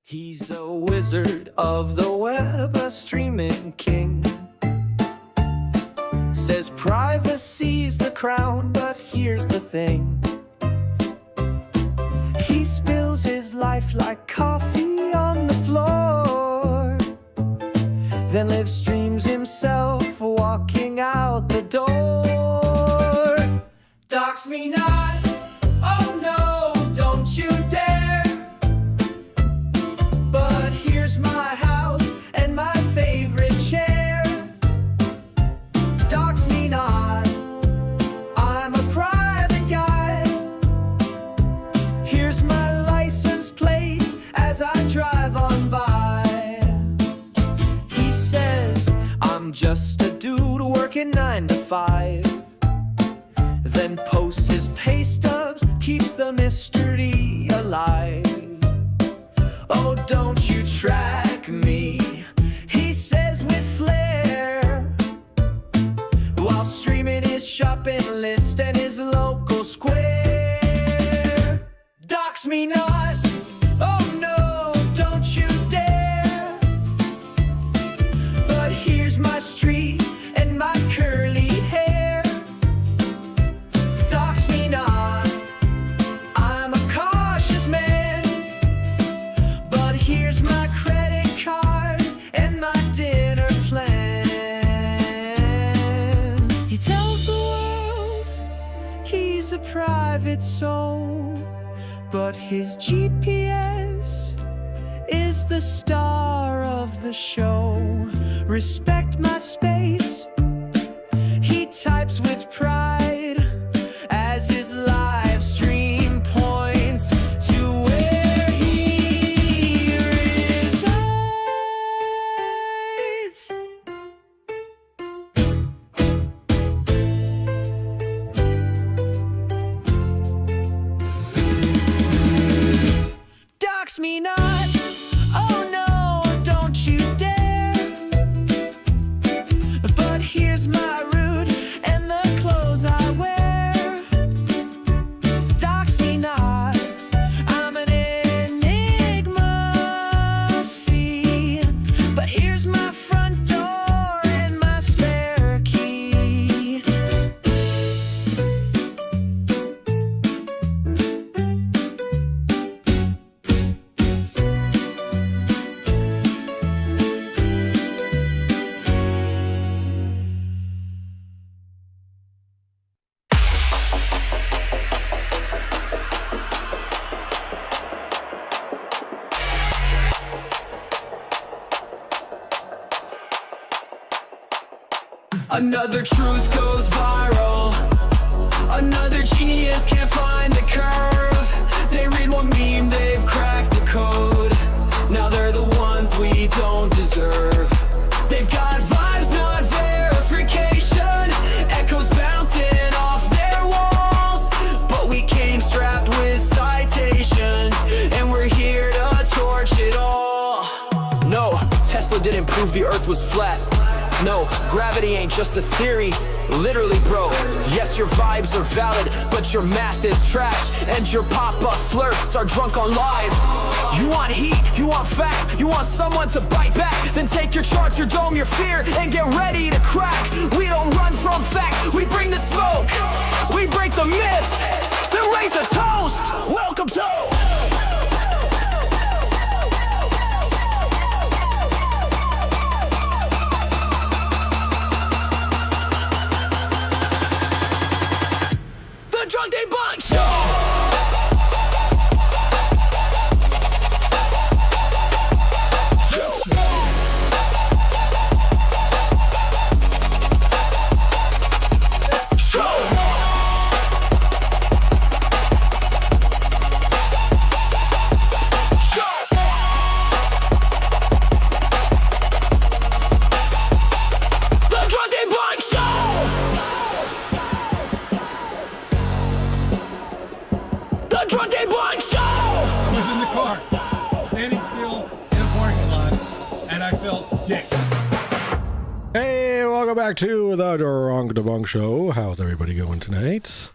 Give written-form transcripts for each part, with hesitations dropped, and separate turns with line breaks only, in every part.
He's a wizard of the web, a streaming king. Says privacy's the crown, but here's the thing. He spills his life like coffee on the floor, then live streams himself walking out the door. Dox me not, oh no, don't you dare. But here's my house and my favorite chair. Dox me not, I'm a private guy. Here's my license plate as I drive on by. He says I'm just a dude working 9 to 5, then posts his pay stubs, keeps the mystery alive. Oh, don't you track me, he says with flair, while streaming his shopping list and his local square. Dox me not, oh no, don't you dare. But here's my street and my curly hair. Dox me not, I'm a cautious man. But here's my credit card and my dinner plan. He tells the world he's a private soul, but his GPS is the star of the show. Respect my space, he types with pride as his live stream points to where he resides. Dox me not, oh no, don't you dare. But here's my route and the clothes I wear. Dox me not, I'm an enigma, see. But here's my front door and my spare key. Another truth goes viral. Another genius can't find the curve. They read one meme, they've cracked the code. Now they're the ones we don't deserve. They've got vibes, not verification. Echoes bouncing off their walls. But we came strapped with citations, and we're here to torch it all. No, Tesla didn't prove the earth was flat. No, gravity ain't just a theory, literally, bro. Yes, your vibes are valid, but your math is trash, and your pop-up flirts are drunk on lies. You want heat, you want facts, you want someone to bite back. Then take your charts, your dome, your fear, and get ready to crack. We don't run from facts, we bring the smoke. We break the myths, then raise a toast. Welcome to the Drunk Debunk Show! Drunk Debunk Show!
I was in the car, standing still in a parking lot, and I felt dick.
Hey, welcome back to the Drunk Debunk Show. How's everybody going tonight?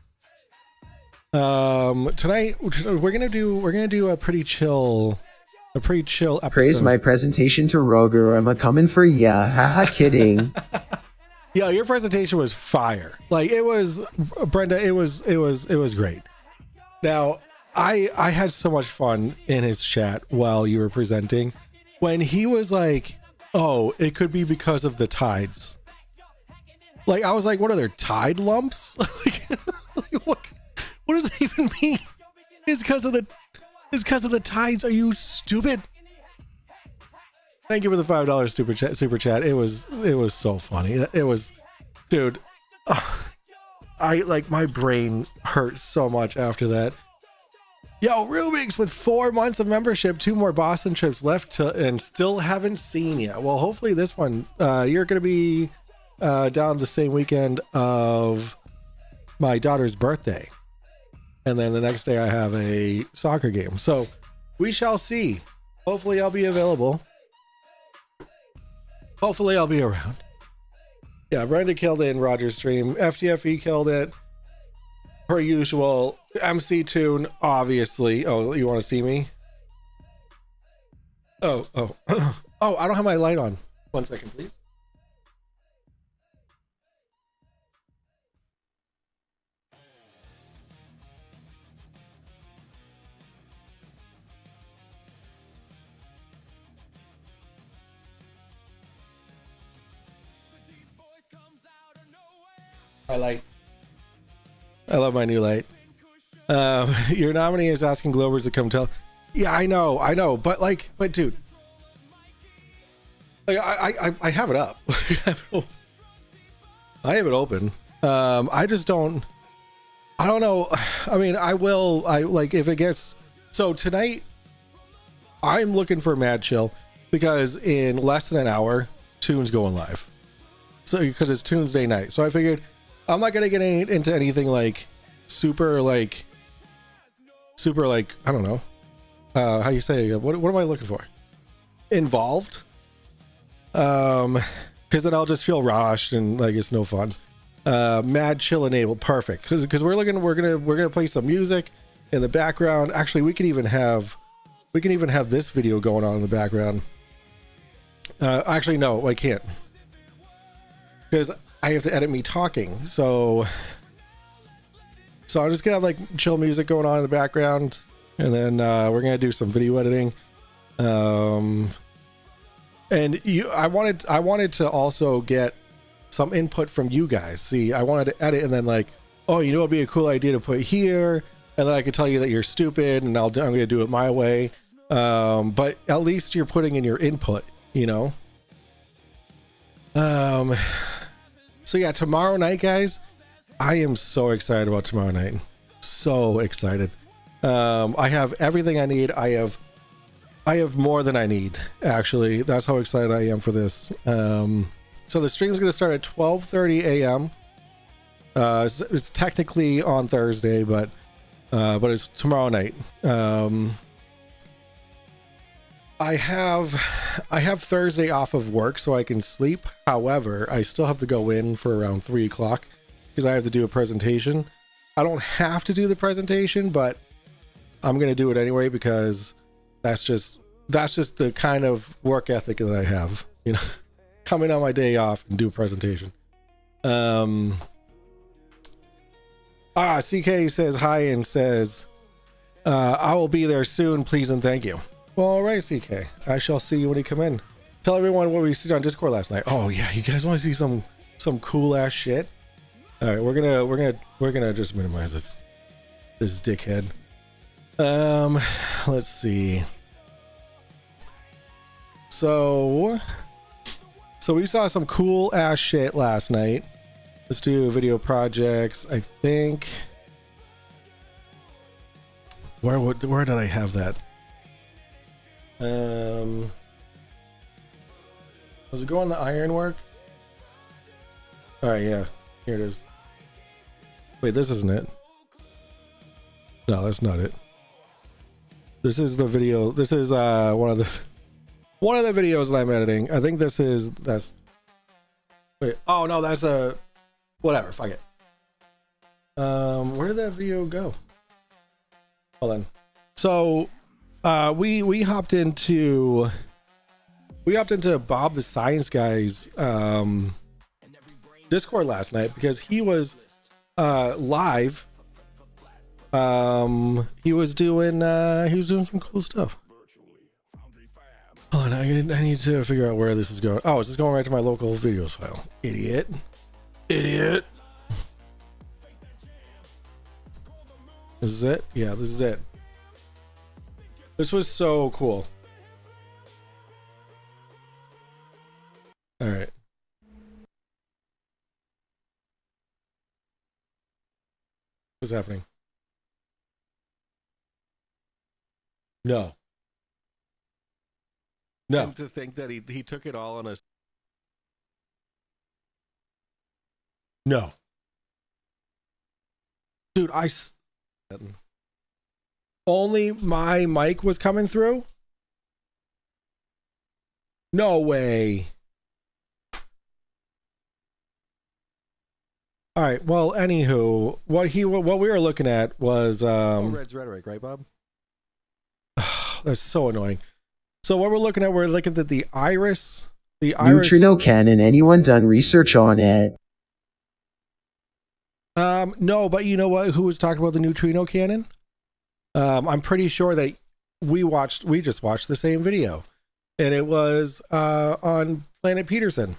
Tonight we're gonna do a pretty chill a pretty chill episode.
Praise my presentation to Roger. I'm a coming for ya. Haha, kidding.
Yeah, your presentation was fire. Like it was, Brenda. It was great. Now, I had so much fun in his chat while you were presenting. When he was like, "Oh, it could be because of the tides." Like I was like, "What are there tide lumps?" like what does it even mean? It's because of the tides. Are you stupid? Thank you for the $5 super chat. It was so funny. It was, dude. I like my brain hurt so much after that. Yo, Rubik's with 4 months of membership, 2 more Boston trips left and still haven't seen yet. Well, hopefully this one, you're gonna be down the same weekend of my daughter's birthday, and then the next day I have a soccer game. So we shall see. Hopefully I'll be available. Hopefully I'll be around. Yeah, Brenda killed it in Roger's stream. FTFE killed it. Per usual. MC Tune, obviously. Oh, you want to see me? Oh. Oh, I don't have my light on. 1 second, please. My light. I love my new light. Your nominee is asking Globers to come tell. Yeah, I know, but dude, like I have it up. I have it open. I just don't. I don't know. I mean, I like if it gets. So tonight, I'm looking for Mad Chill because in less than an hour, Tune's going live. So because it's Tuesday night, so I figured I'm not gonna get into anything like super like I don't know how you say what am I looking for, involved, because then I'll just feel rushed and like it's no fun. Mad Chill enabled, perfect, because we're gonna play some music in the background. Actually, we can even have this video going on in the background. Actually no, I can't, because I have to edit me talking. So I'm just gonna have like chill music going on in the background, and then we're gonna do some video editing. And I wanted to also get some input from you guys. See, I wanted to edit and then like, oh, you know, it'd be a cool idea to put here, and then I could tell you that you're stupid, and I'm gonna do it my way. But at least you're putting in your input, you know. So yeah, tomorrow night, guys, I am so excited about tomorrow night. So excited. I have everything I need. I have more than I need, actually. That's how excited I am for this. So the stream's going to start at 12:30 a.m. It's technically on Thursday, but it's tomorrow night. I have Thursday off of work so I can sleep. However, I still have to go in for around 3 o'clock because I have to do a presentation. I don't have to do the presentation, but I'm going to do it anyway because that's just the kind of work ethic that I have, you know, coming on my day off and do a presentation. CK says hi and says, I will be there soon, please and thank you. Well, all right, CK. I shall see you when you come in. Tell everyone what we see on Discord last night. Oh yeah, you guys want to see some cool ass shit? All right, we're gonna just minimize this dickhead. Let's see. So we saw some cool ass shit last night. Let's do video projects. I think. Where did I have that? Does it go on the ironwork? All right, yeah, here it is. Wait, this isn't it. No, that's not it. This is the video. This is one of the videos that I'm editing. I think that's. Wait, oh no, that's a whatever. Fuck it. Where did that video go? Hold on. So we hopped into Bob the Science Guy's Discord last night because he was live. He was doing some cool stuff. Oh, I need to figure out where this is going. Oh, it's just going right to my local videos file. Idiot. This is it? Yeah, this is it. This was so cool. All right. What's happening? No. And to think that he took it all on a... No. Dude, only my mic was coming through? No way. All right. Well, anywho, what we were looking at was Red's rhetoric, right, Bob? That's so annoying. So what we're looking at the iris.
Neutrino cannon. Anyone done research on it?
No, but you know what? Who was talking about the neutrino cannon? I'm pretty sure that we just watched the same video, and it was on Planet Peterson.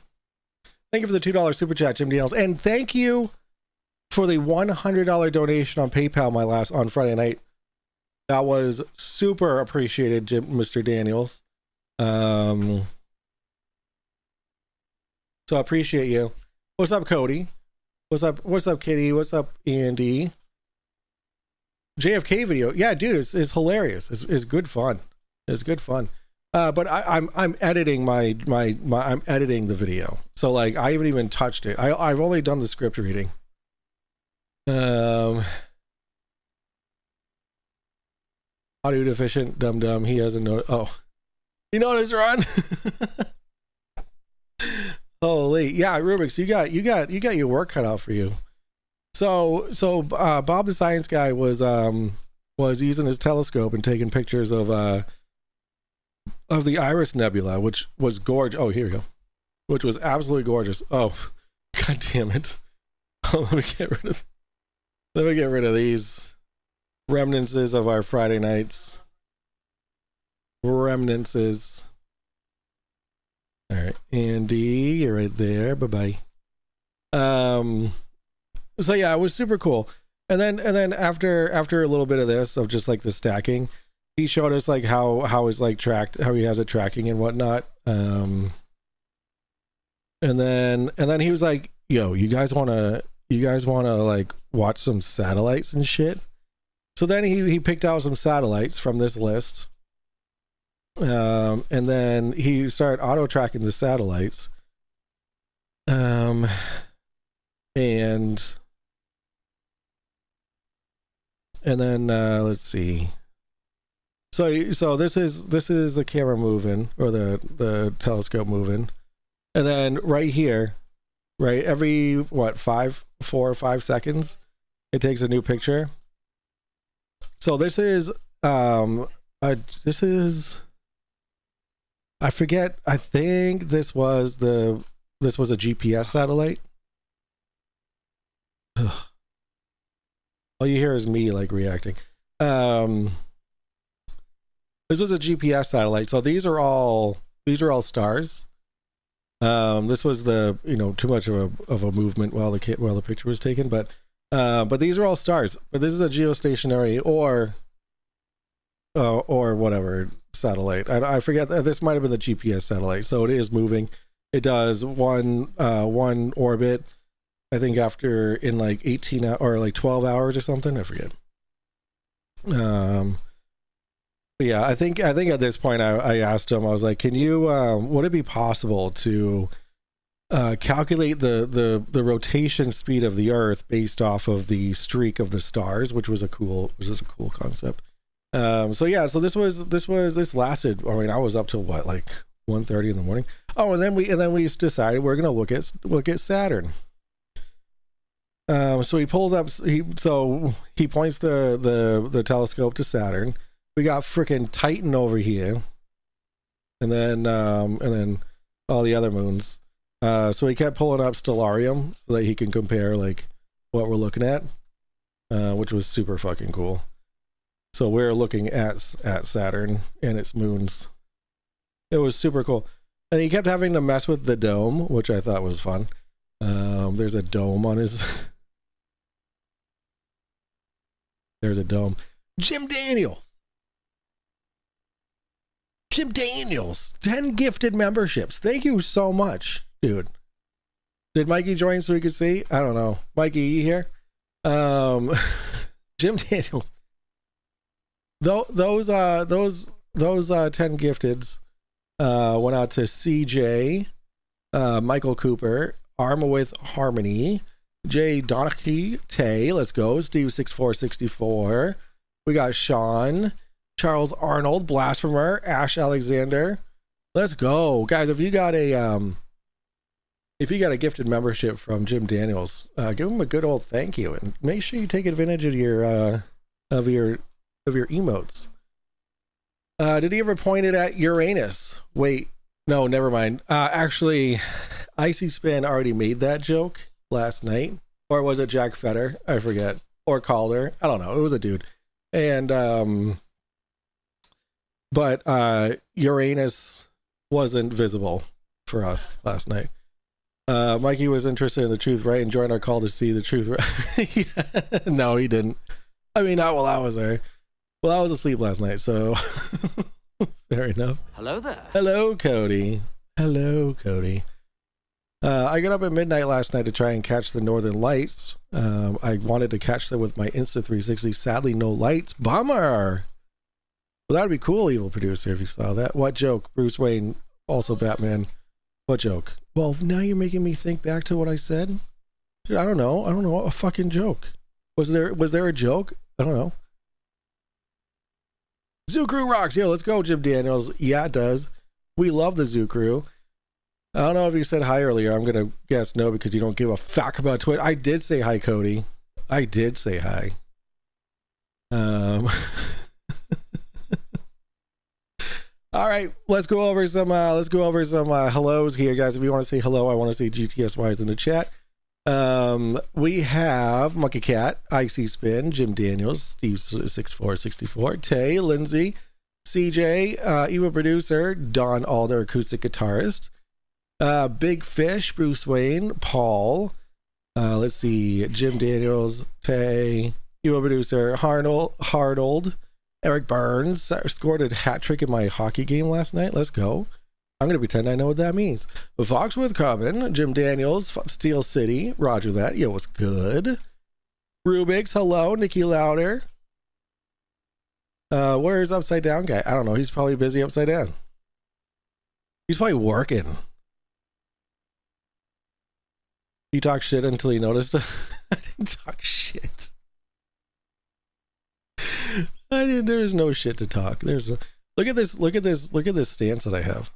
Thank you for the $2 super chat, Jim Daniels, and thank you for the $100 donation on PayPal on Friday night. That was super appreciated, Mr. Daniels. So I appreciate you. What's up, Cody? What's up, Kitty? What's up, Andy? JFK video. Yeah, dude, it's hilarious. It's good fun. It's good fun. But I'm editing I'm editing the video. So like I haven't even touched it. I've only done the script reading. Audio deficient, dumb. He hasn't noticed. Oh, you noticed, Ron? Holy, yeah, Rubik's, you got your work cut out for you. So Bob the Science Guy was using his telescope and taking pictures of the Iris Nebula, which was gorgeous. Oh, here we go. Which was absolutely gorgeous. Oh, god damn it! Let me get rid of these remnants of our Friday nights. Remnants. All right, Andy, you're right there. Bye bye. So yeah, it was super cool. And then after a little bit of this of just like the stacking, he showed us like how is like tracked, how he has it tracking and whatnot. And then he was like, "Yo, you guys wanna like watch some satellites and shit?" So then he picked out some satellites from this list. And then he started auto tracking the satellites. And then let's see. So this is the camera moving, or the telescope moving, and then right here, right, every 4 or 5 seconds, it takes a new picture. So this is I forget. I think this was a GPS satellite. Ugh. All you hear is me like reacting. This was a GPS satellite. So these are all stars. This was too much of a movement while the picture was taken, but these are all stars. But this is a geostationary or whatever satellite. I forget. This might have been the GPS satellite. So it is moving. It does one orbit, I think, after in like 18 or like 12 hours or something. I forget. Yeah, I think at this point I asked him, I was like, can you would it be possible to calculate the rotation speed of the Earth based off of the streak of the stars, which was a cool concept. So this lasted, I mean, I was up till what, like 1:30 in the morning. Oh, and then we decided we're gonna look at Saturn. So he pulls up, he points the telescope to Saturn, We got freaking Titan over here. And then all the other moons. So he kept pulling up Stellarium so that he can compare like what we're looking at, which was super fucking cool. So we're looking at Saturn and its moons. It was super cool. And he kept having to mess with the dome, which I thought was fun. There's a dome on his... There's a dome. Jim Daniels. Jim Daniels. 10 gifted memberships. Thank you so much, dude. Did Mikey join so we could see? I don't know. Mikey, you here? Jim Daniels. Those 10 gifteds went out to CJ, Michael Cooper, Arma with Harmony, Jay Donachie, Tay, let's go, Steve 6464. We got Sean, Charles Arnold, Blasphemer, Ash Alexander. Let's go, guys. If you got a gifted membership from Jim Daniels, give him a good old thank you, and make sure you take advantage of your emotes. Did he ever point it at Uranus? Wait, no, never mind. Actually, Icy Spin already made that joke last night, or was it Jack Fetter? I forget, or Calder. I don't know. It was a dude, and but Uranus wasn't visible for us last night. Mikey was interested in the truth, right? And joined our call to see the truth. Right? Yeah. No, he didn't. I mean, not while I was there. Well, I was asleep last night, so fair enough.
Hello there.
Hello, Cody. Hello, Cody. I got up at midnight last night to try and catch the Northern Lights. I wanted to catch them with my Insta360. Sadly, no lights. Bummer. Well, that'd be cool, evil producer, if you saw that. What joke? Bruce Wayne, also Batman. What joke? Well, now you're making me think back to what I said. Dude, I don't know. A fucking joke. Was there a joke? I don't know. Zoo Crew rocks. Yo, let's go, Jim Daniels. Yeah, it does. We love the Zoo Crew. I don't know if you said hi earlier. I'm going to guess no because you don't give a fuck about Twitter. I did say hi, Cody. I did say hi. All right, let's go over some hellos here, guys. If you want to say hello, I want to say GTSYs in the chat. We have Monkey Cat, Icy Spin, Jim Daniels, Steve 6464, Tay, Lindsay, CJ, Evil Producer, Don Alder, acoustic guitarist, Big Fish, Bruce Wayne, Paul. Let's see, Jim Daniels, Tay, Evil Producer, Harnold, Eric Burns scored a hat trick in my hockey game last night. Let's go. I'm going to pretend I know what that means. Foxworth Coven, Jim Daniels, Steel City, Roger that. Yo, what's good? Rubik's, hello. Nikki Louder. Where's Upside Down guy? I don't know. He's probably busy upside down. He's probably working. He talked shit until he noticed. I didn't talk shit. There's no shit to talk. Look at this stance that I have.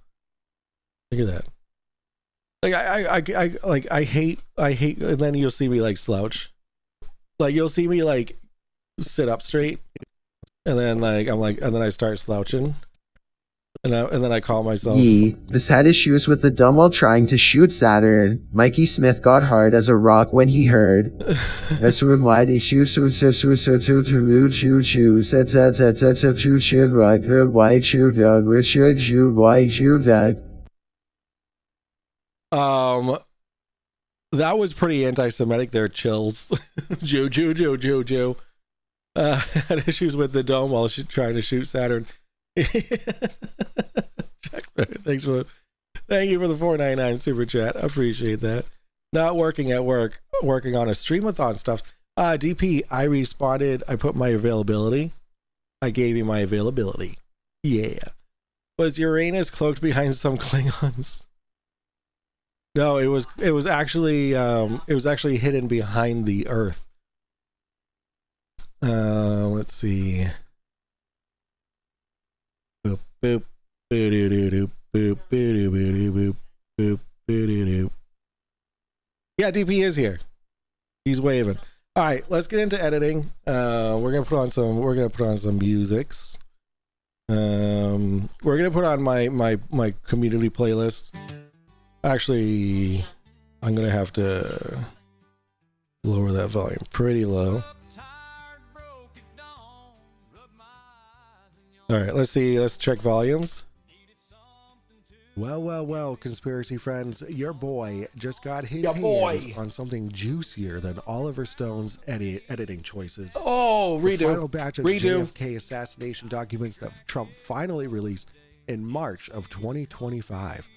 Look at that. Like I hate, and then you'll see me like slouch. Like you'll see me like sit up straight, and then and then I start slouching, and then I call myself.
This had issues with the dumb while trying to shoot Saturn. Mikey Smith got hard as a rock when he heard. That's wide issues to shoot right good white shoot Richard shoot white shoot that.
That was pretty anti-Semitic there, Chills. Jew. Had issues with the dome while trying to shoot Saturn. Thank you for the $4.99 super chat. I appreciate that. Not working at work, working on a streamathon stuff. DP, I responded. I put my availability. I gave you my availability. Yeah. Was Uranus cloaked behind some Klingons? No, it was actually hidden behind the Earth. Let's see. Boop boop boop boop boop boop boop boop. Yeah, DP is here. He's waving. All right, let's get into editing. We're gonna put on some musics. We're gonna put on my community playlist. Actually, I'm gonna have to lower that volume pretty low. All right, let's see. Let's check volumes. Well, conspiracy friends, your boy just got his hands on something juicier than Oliver Stone's editing choices.
Oh, redo.
The final batch of JFK assassination documents that Trump finally released in March of 2025.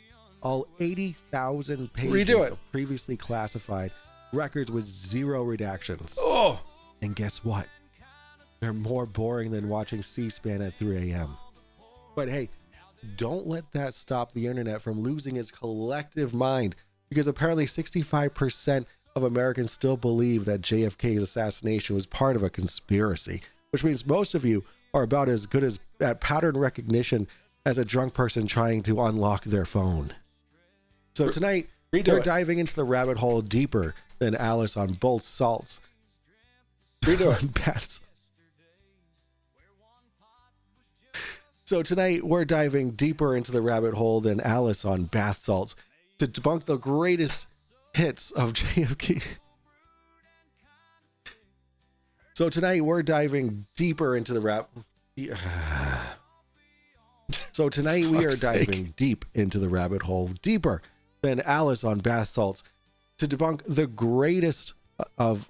All 80,000 pages of previously classified records with zero redactions.
Oh,
and guess what? They're more boring than watching C-SPAN at 3 a.m. But hey, don't let that stop the internet from losing its collective mind, because apparently 65% of Americans still believe that JFK's assassination was part of a conspiracy, which means most of you are about as good as at pattern recognition as a drunk person trying to unlock their phone. So tonight, we're diving into the rabbit hole deeper than Alice on both salts. So tonight, we're diving deeper into the rabbit hole than Alice on bath salts to debunk the greatest hits of JFK. So tonight, we're diving deeper into the So tonight, we are diving deep into the rabbit hole, deeper than Alice on bath salts, to debunk the greatest of...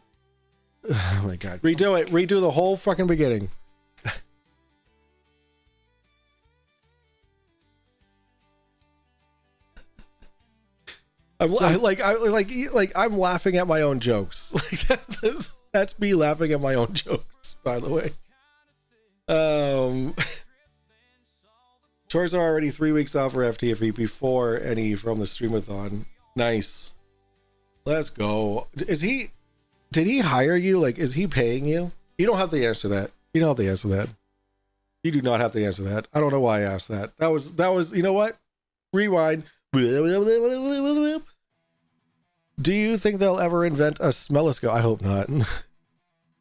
Oh my God. Redo it. Redo the whole fucking beginning. I'm laughing at my own jokes. That's me laughing at my own jokes, by the way. Chores are already 3 weeks out for FTFE before any from the streamathon. Nice. Let's go. Did he hire you? Like, is he paying you? You don't have to answer that. You don't have to answer that. You do not have to answer that. I don't know why I asked that. That was, you know what? Rewind. Do you think they'll ever invent a smelloscope? I hope not.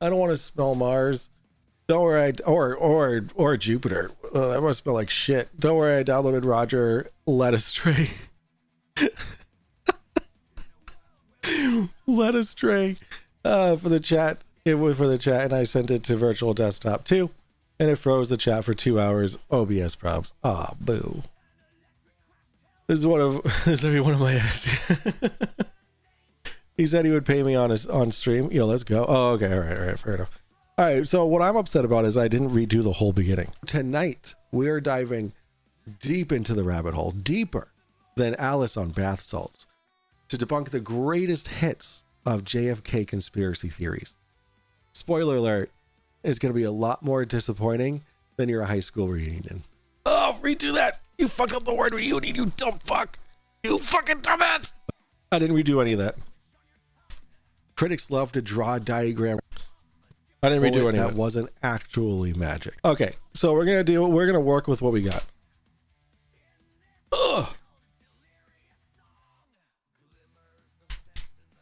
I don't want to smell Mars. Don't worry, or Jupiter. That must smell like shit. Don't worry, I downloaded Roger Led Astray. Led Astray for the chat. It was for the chat, and I sent it to Virtual Desktop too, and it froze the chat for 2 hours. OBS props. Ah, boo. This is gonna be one of my ads. He said he would pay me on stream. Yo, let's go. Oh, okay. All right. Fair enough. All right. So what I'm upset about is I didn't redo the whole beginning. Tonight, we are diving deep into the rabbit hole, deeper than Alice on bath salts, to debunk the greatest hits of JFK conspiracy theories. Spoiler alert, it's going to be a lot more disappointing than your high school reunion. Oh, redo that. You fucked up the word reunion, you dumb fuck. You fucking dumbass. I didn't redo any of that. Critics love to draw a diagram. I didn't redo any of that. That wasn't actually magic. Okay, so we're gonna work with what we got. Ugh.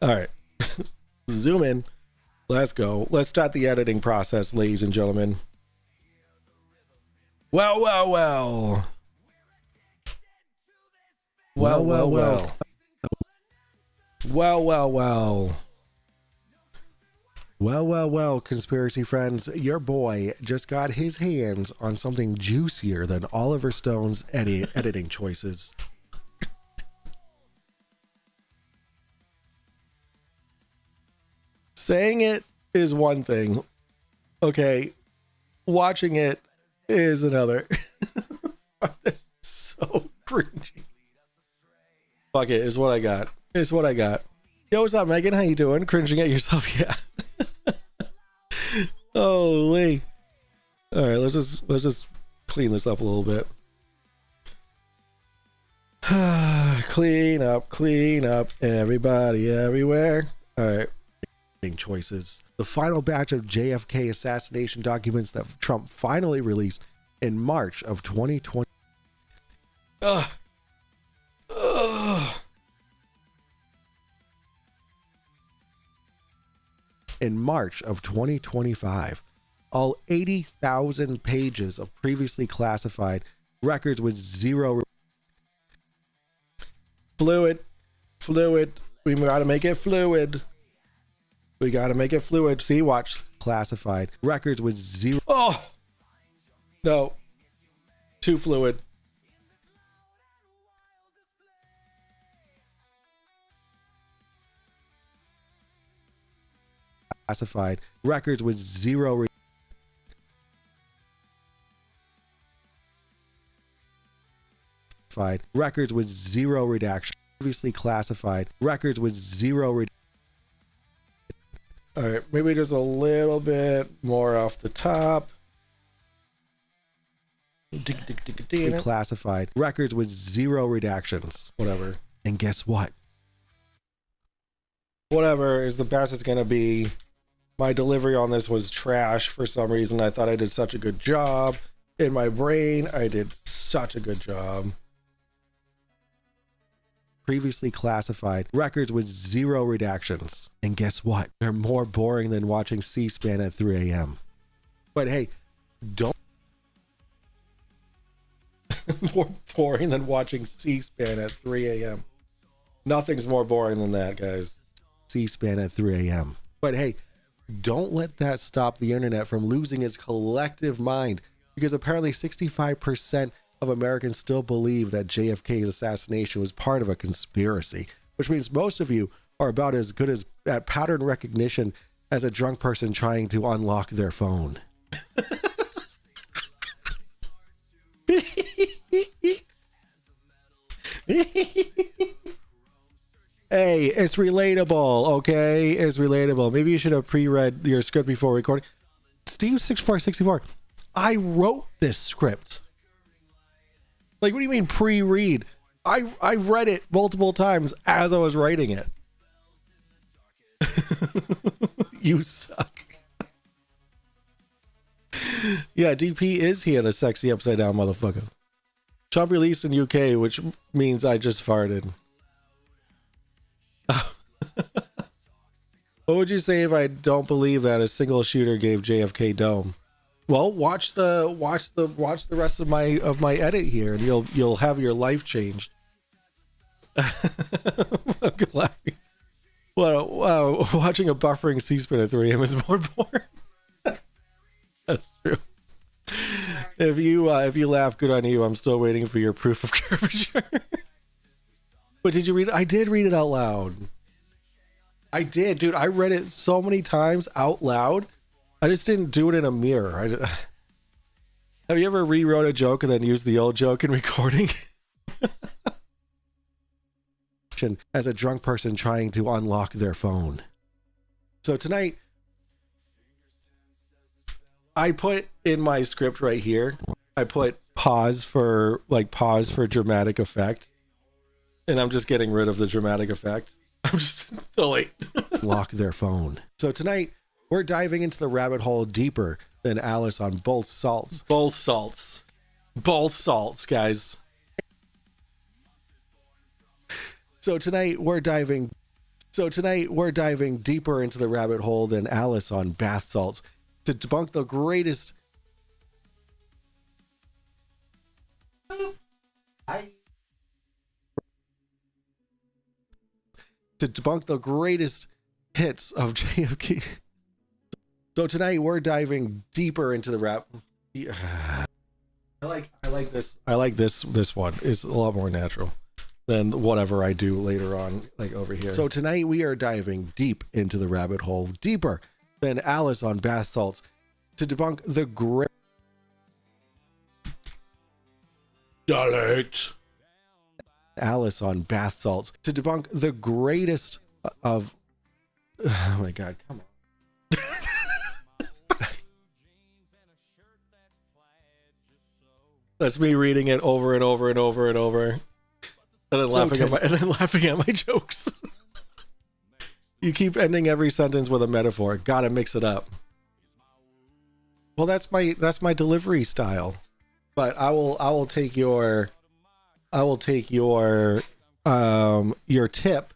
All right. Zoom in. Let's go. Let's start the editing process, ladies and gentlemen. Well. Well, conspiracy friends, your boy just got his hands on something juicier than Oliver Stone's editing choices. Saying it is one thing. Okay. Watching it is another. That's so cringy. Fuck it, is what I got. It's what I got. Yo, what's up, Megan? How you doing? Cringing at yourself? Yeah. Holy. All right, let's just clean this up a little bit. Clean up, everybody, everywhere. All right. Choices. The final batch of JFK assassination documents that Trump finally released in March of 2020. In March of 2025. all 80,000 pages of previously classified records with zero fluid. We gotta make it fluid. See, watch. Classified records with zero. Oh no, too fluid. Classified records with zero records with zero redaction. Previously classified records with zero all right, maybe just a little bit more off the top. Classified records with zero redactions. Whatever. And guess what? Whatever is the best it's gonna be. My delivery on this was trash for some reason. I thought I did such a good job. In my brain, I did such a good job. Previously classified records with zero redactions. And guess what? They're more boring than watching C-SPAN at 3 a.m. But hey, don't more boring than watching C-SPAN at 3 a.m. Nothing's more boring than that, guys. C-SPAN at 3 a.m. But hey, don't let that stop the internet from losing its collective mind, because apparently 65% of Americans still believe that JFK's assassination was part of a conspiracy, which means most of you are about as good as at pattern recognition as a drunk person trying to unlock their phone. Hey, it's relatable, okay? It's relatable. Maybe you should have pre-read your script before recording. Steve6464, I wrote this script. Like, what do you mean pre-read? I read it multiple times as I was writing it. You suck. Yeah, DP is here, the sexy upside down motherfucker. Trump released in UK, which means I just farted. What would you say if I don't believe that a single shooter gave JFK dome? Well, watch the rest of my edit here, and you'll have your life changed. I'm laughing. Well, watching a buffering C-SPAN at 3 a.m. is more boring. That's true. If you laugh, good on you. I'm still waiting for your proof of curvature. But did you read it? I did read it out loud. I did, dude. I read it so many times out loud. I just didn't do it in a mirror. Have you ever rewrote a joke and then used the old joke in recording? As a drunk person trying to unlock their phone. So tonight, I put in my script right here, I put pause for dramatic effect. And I'm just getting rid of the dramatic effect. I'm just delete. Lock their phone. So tonight, we're diving into the rabbit hole deeper than Alice on both salts. Both salts. Both salts, guys. So tonight, we're diving deeper into the rabbit hole than Alice on bath salts to debunk the greatest... To debunk the greatest hits of JFK. So tonight we're diving deeper into the rap. I like this one. It's a lot more natural than whatever I do later on, like over here. So tonight we are diving deep into the rabbit hole, deeper than Alice on bath salts, to debunk the great... Delete. Alice on bath salts, to debunk the greatest of... Oh my god, come on. That's me reading it over and over and over and over, and then laughing at my jokes. You keep ending every sentence with a metaphor. Gotta mix it up. Well, that's my delivery style. But I will take your tip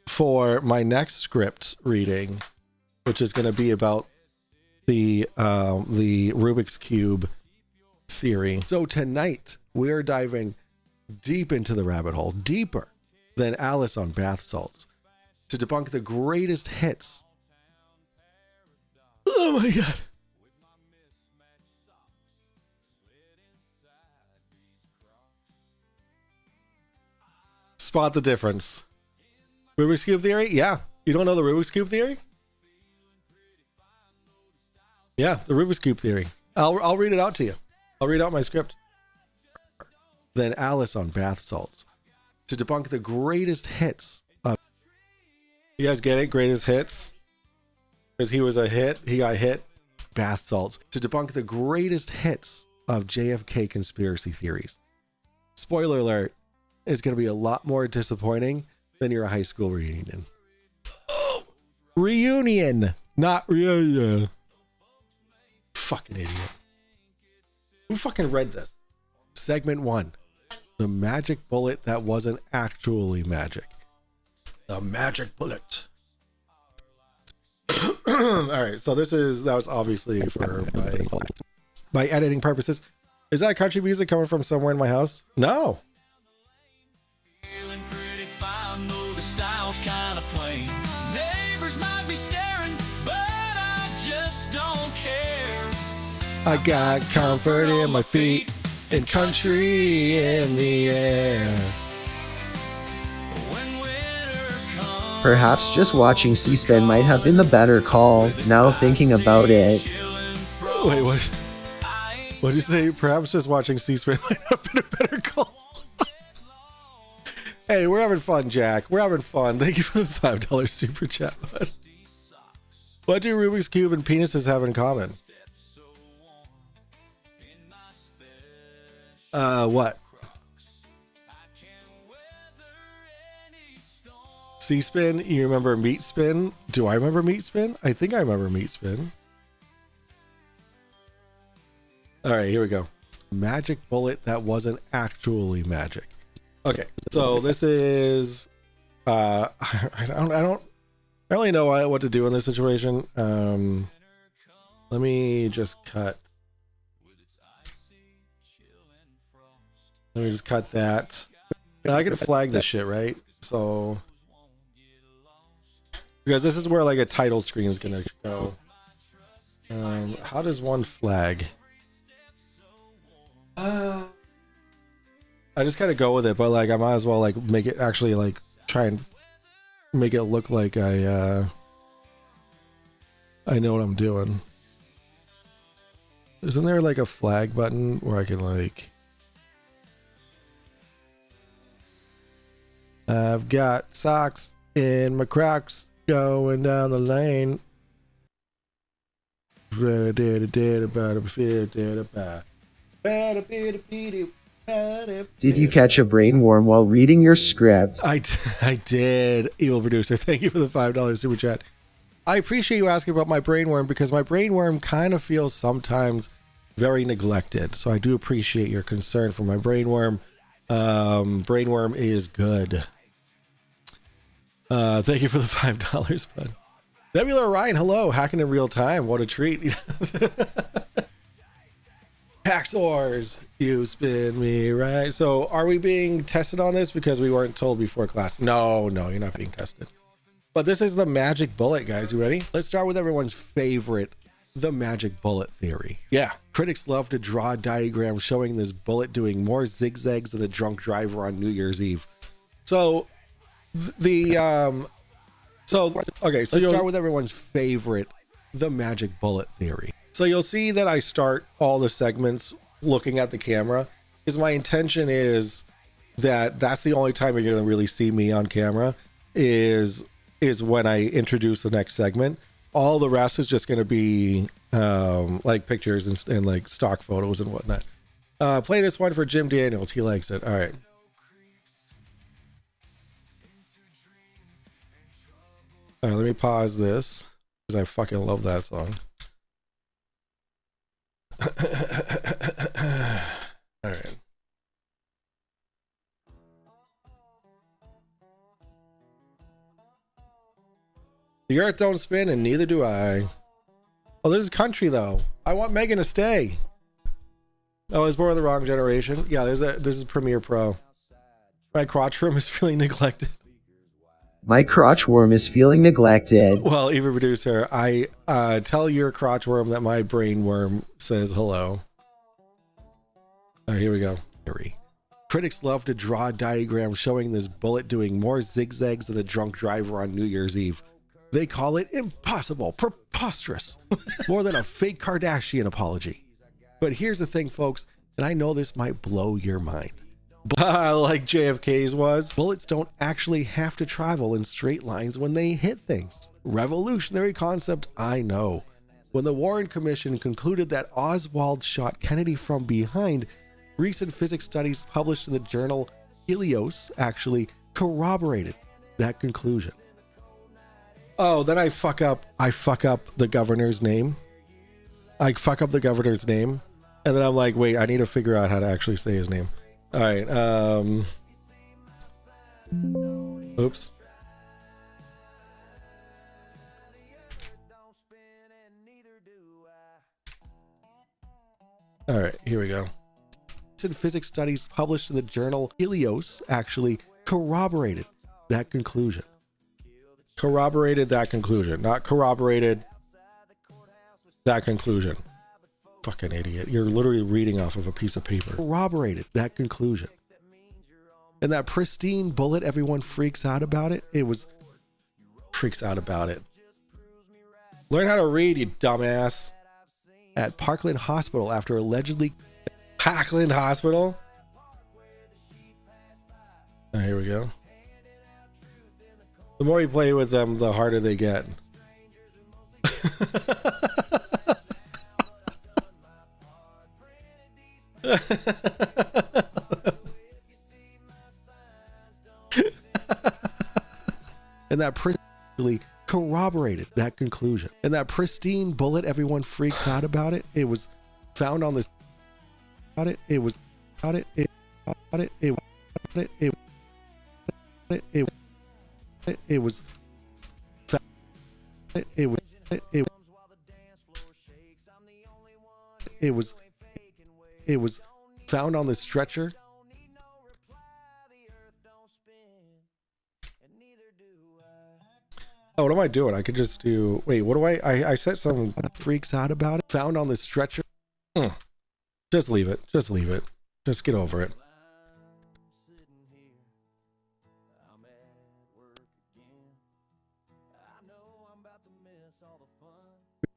for my next script reading, which is going to be about the Rubik's Cube theory. So tonight we are diving deep into the rabbit hole, deeper than Alice on bath salts, to debunk the greatest hits. Oh my god. Spot the difference. Rubik's Cube theory? Yeah. You don't know the Rubik's Cube theory? Yeah, the Rubik's Cube theory. I'll read it out to you. I'll read out my script. Then Alice on bath salts, to debunk the greatest hits of... You guys get it? Greatest hits? Because he was a hit. He got hit. Bath salts. To debunk the greatest hits of JFK conspiracy theories. Spoiler alert, it's going to be a lot more disappointing than your high school reunion. Reunion, not reunion. Fucking idiot. Who fucking read this? Segment 1. The magic bullet that wasn't actually magic. The magic bullet. All right, so that was obviously for by editing purposes. Is that country music coming from somewhere in my house? No.
Feeling pretty fine, though the style's kind of plain. Neighbors might be staring, but I just don't care.
I got comfort in my feet and country in the air.
When winter comes,
Perhaps just watching C-SPAN might have been the better call, now thinking about it.
chillin' froze.
Wait, what? What'd you say? Perhaps just watching C-SPAN might have been a better call. Hey, we're having fun, Jack. We're having fun. Thank you for the $5 super chat, bud. What do Rubik's Cube and penises have in common? What? C-Spin? You remember Meat Spin? Do I remember Meat Spin? I think I remember Meat Spin. All right, here we go. Magic bullet that wasn't actually magic. Okay, so this is I don't really know what to do in this situation. Let me just cut. Let me just cut that. Now I can flag this shit, right? So because this is where like a title screen is gonna go. How does one flag? I just kind of go with it, but like I might as well like make it actually like try and make it look like I know what I'm doing. Isn't there like a flag button where I can like I've got socks in my Crocs going down the lane.
Did you catch a brain worm while reading your script?
I did, evil producer. Thank you for the $5 super chat. I appreciate you asking about my brainworm because my brainworm kind of feels sometimes very neglected. So I do appreciate your concern for my brainworm. Brainworm is good. Thank you for the $5, bud. Nebula Ryan, hello. Hacking in real time. What a treat. Hacksaws, you spin me right. So are we being tested on this because we weren't told before class? No, you're not being tested. But this is the magic bullet, guys. You ready? Let's start with everyone's favorite, the magic bullet theory. Yeah, critics love to draw a diagram showing this bullet doing more zigzags than a drunk driver on New Year's Eve. So okay, so let's start with everyone's favorite, the magic bullet theory. So you'll see that I start all the segments looking at the camera because my intention is that that's the only time you're going to really see me on camera is when I introduce the next segment. All the rest is just going to be like pictures and like stock photos and whatnot. Play this one for Jim Daniels. He likes it. All right. All right, let me pause this because I fucking love that song. All right. The earth don't spin and neither do I. Oh, this is country though. I want Megan to stay. Oh, I was born in the wrong generation. Yeah, this is Premiere Pro. My crotch room is feeling neglected.
My crotch worm is feeling neglected.
Well, Eva producer, I tell your crotch worm that my brain worm says hello. All right, here we go. Critics love to draw a diagram showing this bullet doing more zigzags than a drunk driver on New Year's Eve. They call it impossible, preposterous, more than a fake Kardashian apology. But here's the thing, folks, and I know this might blow your mind. Like JFK's was, bullets don't actually have to travel in straight lines when they hit things. Revolutionary concept, I know. When the Warren Commission concluded that Oswald shot Kennedy from behind, recent physics studies published in the journal Helios actually corroborated that conclusion. Oh, then I fuck up the governor's name. I fuck up the governor's name, and then I'm like, wait, I need to figure out how to actually say his name. All right. Oops. All right, here we go. Recent physics studies published in the journal Helios actually corroborated that conclusion. Corroborated that conclusion, not corroborated that conclusion. Fucking idiot. You're literally reading off of a piece of paper. Corroborated that conclusion. And that pristine bullet, everyone freaks out about it. Freaks out about it. Learn how to read, you dumbass. At Parkland Hospital after allegedly... Parkland Hospital? Oh, here we go. The more you play with them, the harder they get. And that really corroborated that conclusion. And that pristine bullet, everyone freaks out about it. It was found on this. It was found on the stretcher. Oh, what am I doing? I could just do... Wait, what do I said something freaks out about it. Found on the stretcher. Just leave it. Just leave it. Just get over it.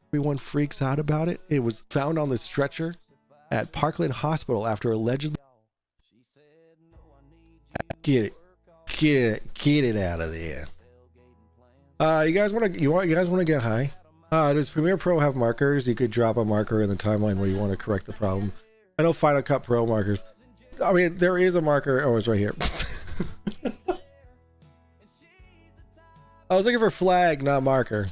Everyone freaks out about it. It was found on the stretcher at Parkland Hospital after allegedly... Get it out of there. You guys want to get high? Does Premiere Pro have markers? You could drop a marker in the timeline where you want to correct the problem. I know Final Cut Pro markers. I mean, there is a marker. Oh, it's right here. I was looking for flag, not marker.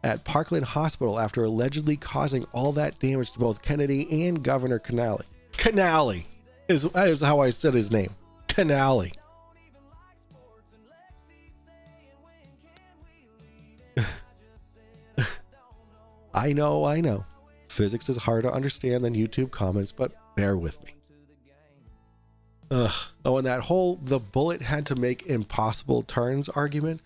At Parkland Hospital after allegedly causing all that damage to both Kennedy and Governor Canali. Canali is how I said his name. Canali. I know. Physics is harder to understand than YouTube comments, but bear with me. Ugh. Oh, and that whole the bullet had to make impossible turns argument,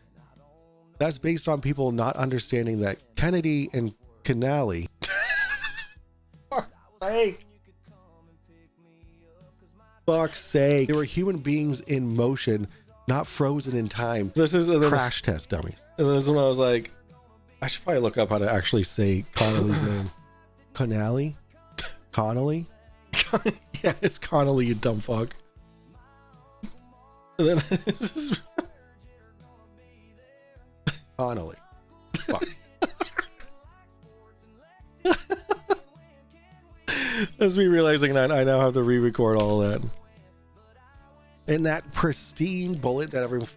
that's based on people not understanding that Kennedy and Canali fuck's sake, they were human beings in motion, not frozen in time. This is the crash test dummies. And this is when I was like, I should probably look up how to actually say Connolly's name. Connally? Connolly? Yeah, it's Connolly, you dumb fuck. And then this is Connolly. Fuck. That's me realizing that I now have to re-record all of that. And that pristine bullet that everyone...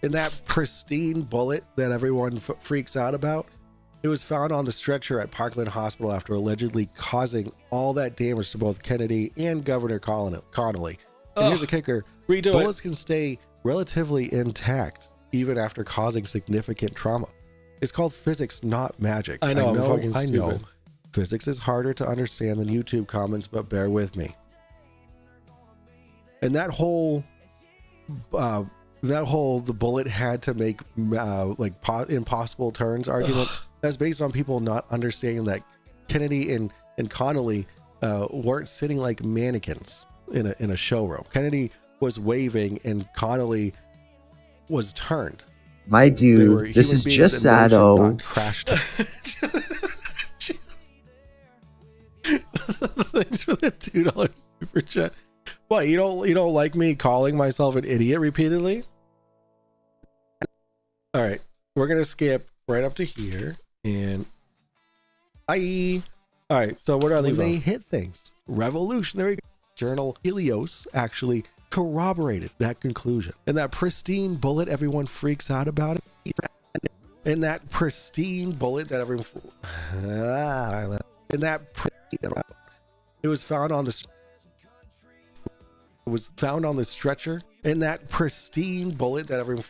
And that pristine bullet that everyone freaks out about, it was found on the stretcher at Parkland Hospital after allegedly causing all that damage to both Kennedy and Governor Connolly. And here's the kicker. Bullets can stay relatively intact even after causing significant trauma. It's called physics, not magic. I know, I'm fucking stupid. I know. Physics is harder to understand than YouTube comments, but bear with me. And that whole the bullet had to make impossible turns argument, that's based on people not understanding that Kennedy and Connolly weren't sitting like mannequins in a showroom. Kennedy was waving and Connolly was turned.
My dude, this is just sad. Oh,
crashed. Thanks for the $2 super chat. What, you don't like me calling myself an idiot repeatedly? All right, we're gonna skip right up to here and bye. All right, so what are they? They hit things. Revolutionary journal Helios actually corroborated that conclusion. And that pristine bullet everyone freaks out about it. And that pristine bullet that everyone it was found on the stretcher. And that pristine bullet that everyone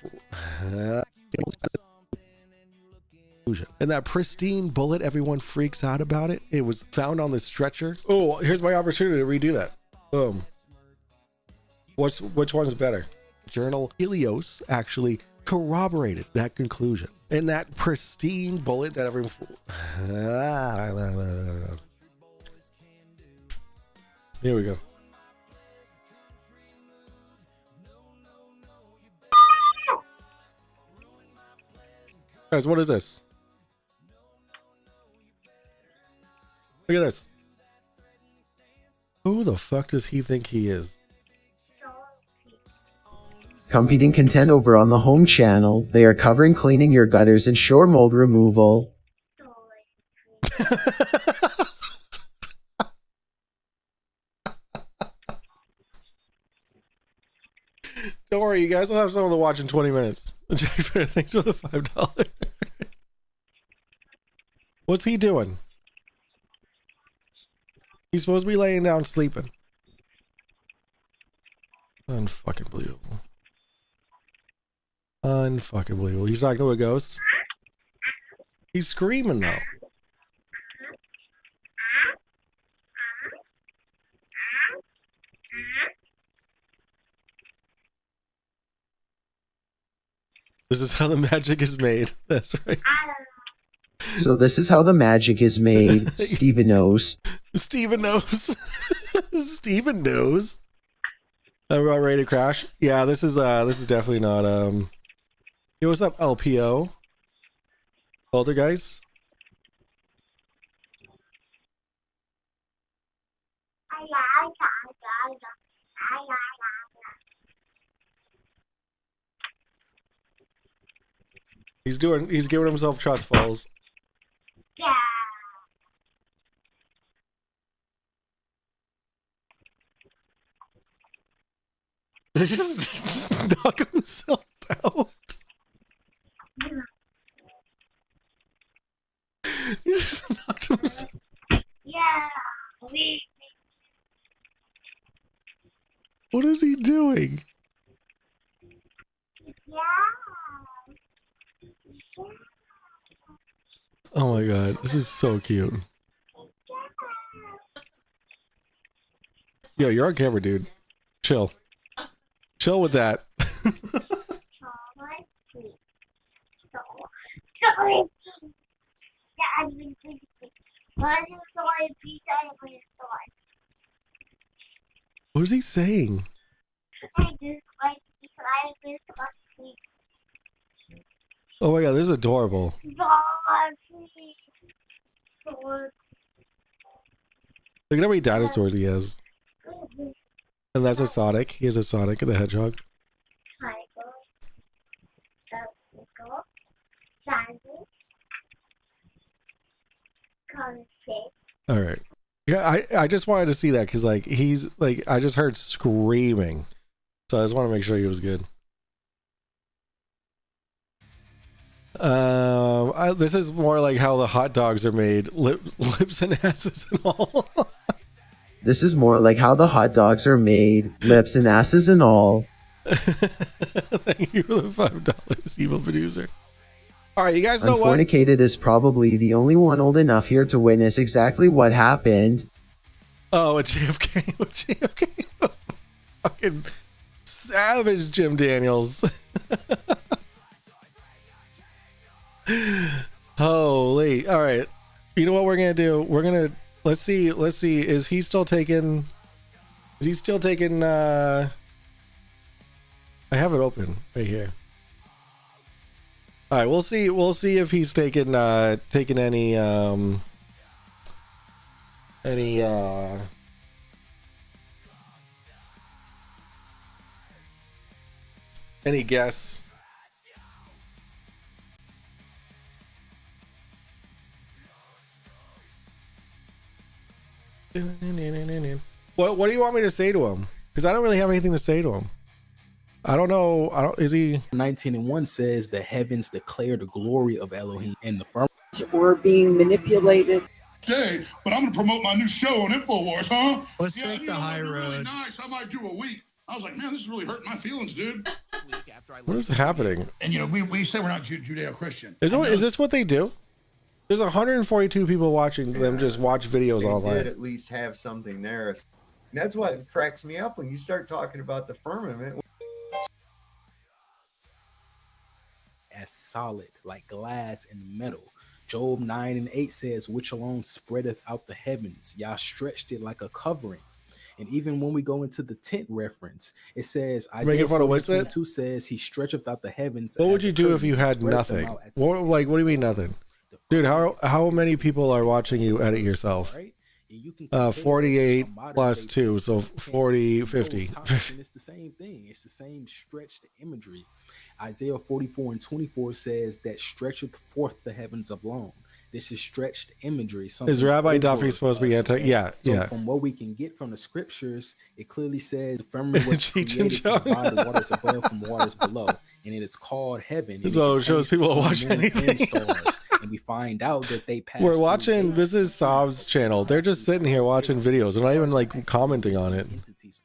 and that pristine bullet everyone freaks out about it. It was found on the stretcher. Oh, here's my opportunity to redo that. Boom. Which one's better? Journal Helios actually corroborated that conclusion. And that pristine bullet that everyone here we go. Guys, what is this? Look at this. Who the fuck does he think he is?
competing content over on the home channel. They are covering cleaning your gutters and shore mold removal.
Don't worry, you guys will have someone to watch in 20 minutes. JFK, thanks for the $5. What's he doing? He's supposed to be laying down sleeping. Unfucking believable. Unfucking believable. He's talking to a ghost. He's screaming though. This is how the magic is made. That's right.
So this is how the magic is made. Steven knows.
Steven knows. Steven knows. I'm about ready to crash. Yeah, this is definitely not Yo, what's up, LPO? Older guys? He's giving himself trust falls.
Yeah.
He just knock himself out. He just knocked himself.
Yeah.
What is he doing?
Yeah.
Oh my god, this is so cute. Yo, you're on camera, dude. Chill. Chill with that. What is he saying? Oh my god, this is adorable. Look at how many dinosaurs he has. And that's a Sonic. He has a Sonic the Hedgehog. Alright. Yeah, I just wanted to see that because like he's like I just heard screaming. So I just want to make sure he was good. This is more like how the hot dogs are made. Lips and asses and all.
This is more like how the hot dogs are made. Lips and asses and all.
Thank you for the $5, evil producer. All right, you guys know what?
Unfornicated is probably the only one old enough here to witness exactly what happened.
Oh, it's JFK. With JFK. Fucking savage Jim Daniels. Holy. All right. You know what we're going to do? We're going to, let's see. Is he still taking, I have it open right here. All right, we'll see if he's taking any guess. What do you want me to say to him? Because I don't really have anything to say to him. I don't know. Is he
19:1 says the heavens declare the glory of Elohim, and the firmament
We're being manipulated.
Day, but I'm gonna promote my new show on InfoWars, huh?
Let's take the high
Really
road.
nice. I might do a week. I was like, man, this is really hurting my feelings, dude.
what is happening?
And we say we're not Judeo-Christian.
Is this what they do? There's 142 people watching them just watch videos
They
online.
did at least have something there. That's what cracks me up when you start talking about the firmament.
as solid, like glass and metal. Job 9:8 says, which alone spreadeth out the heavens. Y'all stretched it like a covering. And even when we go into the tent reference, it says, Isaiah 42 says, he stretcheth out the heavens.
What would you do if you had nothing? What do you mean nothing? Dude, how many people are watching you edit yourself? 48 plus 2, so 40, 50.
It's the same thing. It's the same stretched imagery. Isaiah 44:24 says that stretcheth forth the heavens alone. This is stretched imagery.
Is Rabbi Duffy supposed to be anti? Yeah,
so
yeah.
From what we can get from the scriptures, it clearly says the firmament was created to divide the waters above from waters below, and it is called heaven.
So it shows people are watching anything.
And we find out that they passed.
We're watching. This is Sav's channel. They're just sitting here watching videos. They're not even like commenting on it.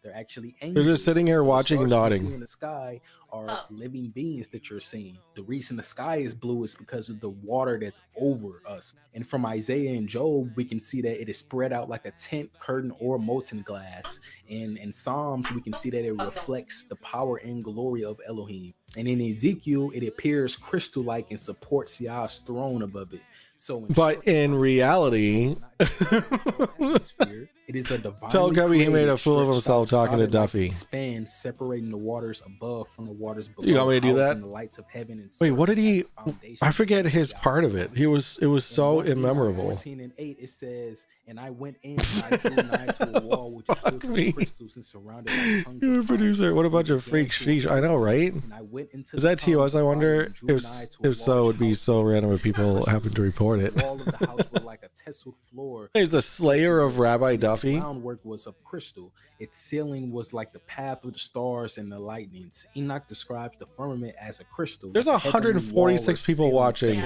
They're actually
angels. They're just sitting here watching, nodding.
In the sky are living beings that you're seeing. The reason the sky is blue is because of the water that's over us. And from Isaiah and Job, we can see that it is spread out like a tent, curtain, or molten glass. And in Psalms, we can see that it reflects the power and glory of Elohim. And in Ezekiel, it appears crystal-like and supports Yah's throne above it. So,
but in reality,
it is a divine.
Tell Gubby he made a fool of himself talking to Duffy.
Span separating the waters above from the waters below.
You want me to do that?
The lights of heaven and
wait, what did he? I forget his part of it. It was so immemorable.
14:8 it says, and I went in and I drew nigh to a wall which is built of crystals and surrounded by tongues.
You're a producer. What a bunch of freaks. Sheesh. I know, right? Is that TOS? I wonder if so, it would be so random if people happen to report it.
The wall of the house was like a tesseled floor.
There's the Slayer of Rabbi Duffy.
Its groundwork was of crystal. Its ceiling was like the path of the stars and the lightnings. Enoch describes the firmament as a crystal.
There's 146 people watching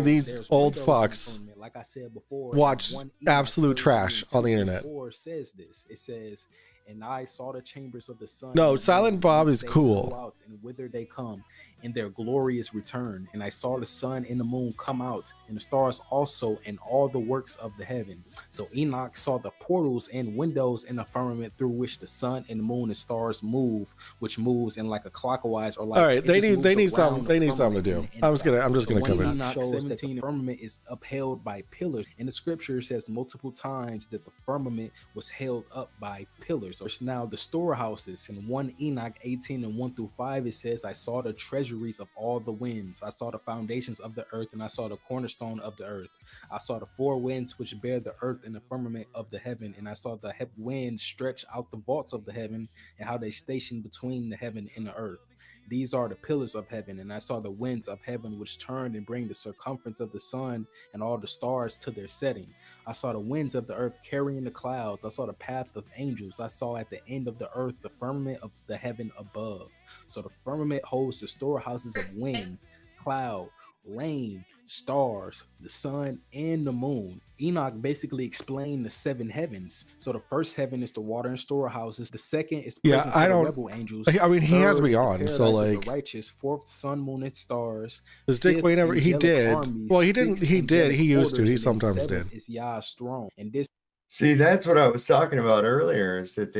these old fucks
like I said before,
watch absolute trash on the internet.
Says this. It says, and I saw the chambers of the sun.
No, Silent Bob is cool.
And whither they come, in their glorious return. And I saw the sun and the moon come out, and the stars also, and all the works of the heaven. So Enoch saw the portals and windows in the firmament through which the sun and the moon and stars move, which moves in like a clockwise or like.
All right, they need something to do. I'm just gonna come in.
Enoch shows that the firmament is upheld by pillars. And the scripture says multiple times that the firmament was held up by pillars. Or now the storehouses in 1 Enoch 18:1-5 it says, I saw the treasuries of all the winds. I saw the foundations of the earth, and I saw the cornerstone of the earth. I saw the four winds which bear the earth and the firmament of the heaven, and I saw the winds stretch out the vaults of the heaven, and how they station between the heaven and the earth. These are the pillars of heaven, and I saw the winds of heaven which turned and bring the circumference of the sun and all the stars to their setting. I saw the winds of the earth carrying the clouds. I saw the path of angels. I saw at the end of the earth the firmament of the heaven above. So the firmament holds the storehouses of wind, cloud, rain, stars, the sun, and the moon. Enoch basically explained the 7 heavens. So the first heaven is the water and storehouses. The second is
Yeah,
prison for
I
the
don't.
rebel angels.
I mean, he has
Third
me
is the
on. So
paradise of the
like,
righteous. Fourth, sun, moon, and stars.
does Dick
Fifth,
Wayne ever? He
angelic
did.
armies.
Well, he didn't.
Sixth,
He did.
angelic
He used to.
orders.
He
And then
sometimes
seventh
did.
is Yah's throne. And this
See, that's what I was talking about earlier. Is that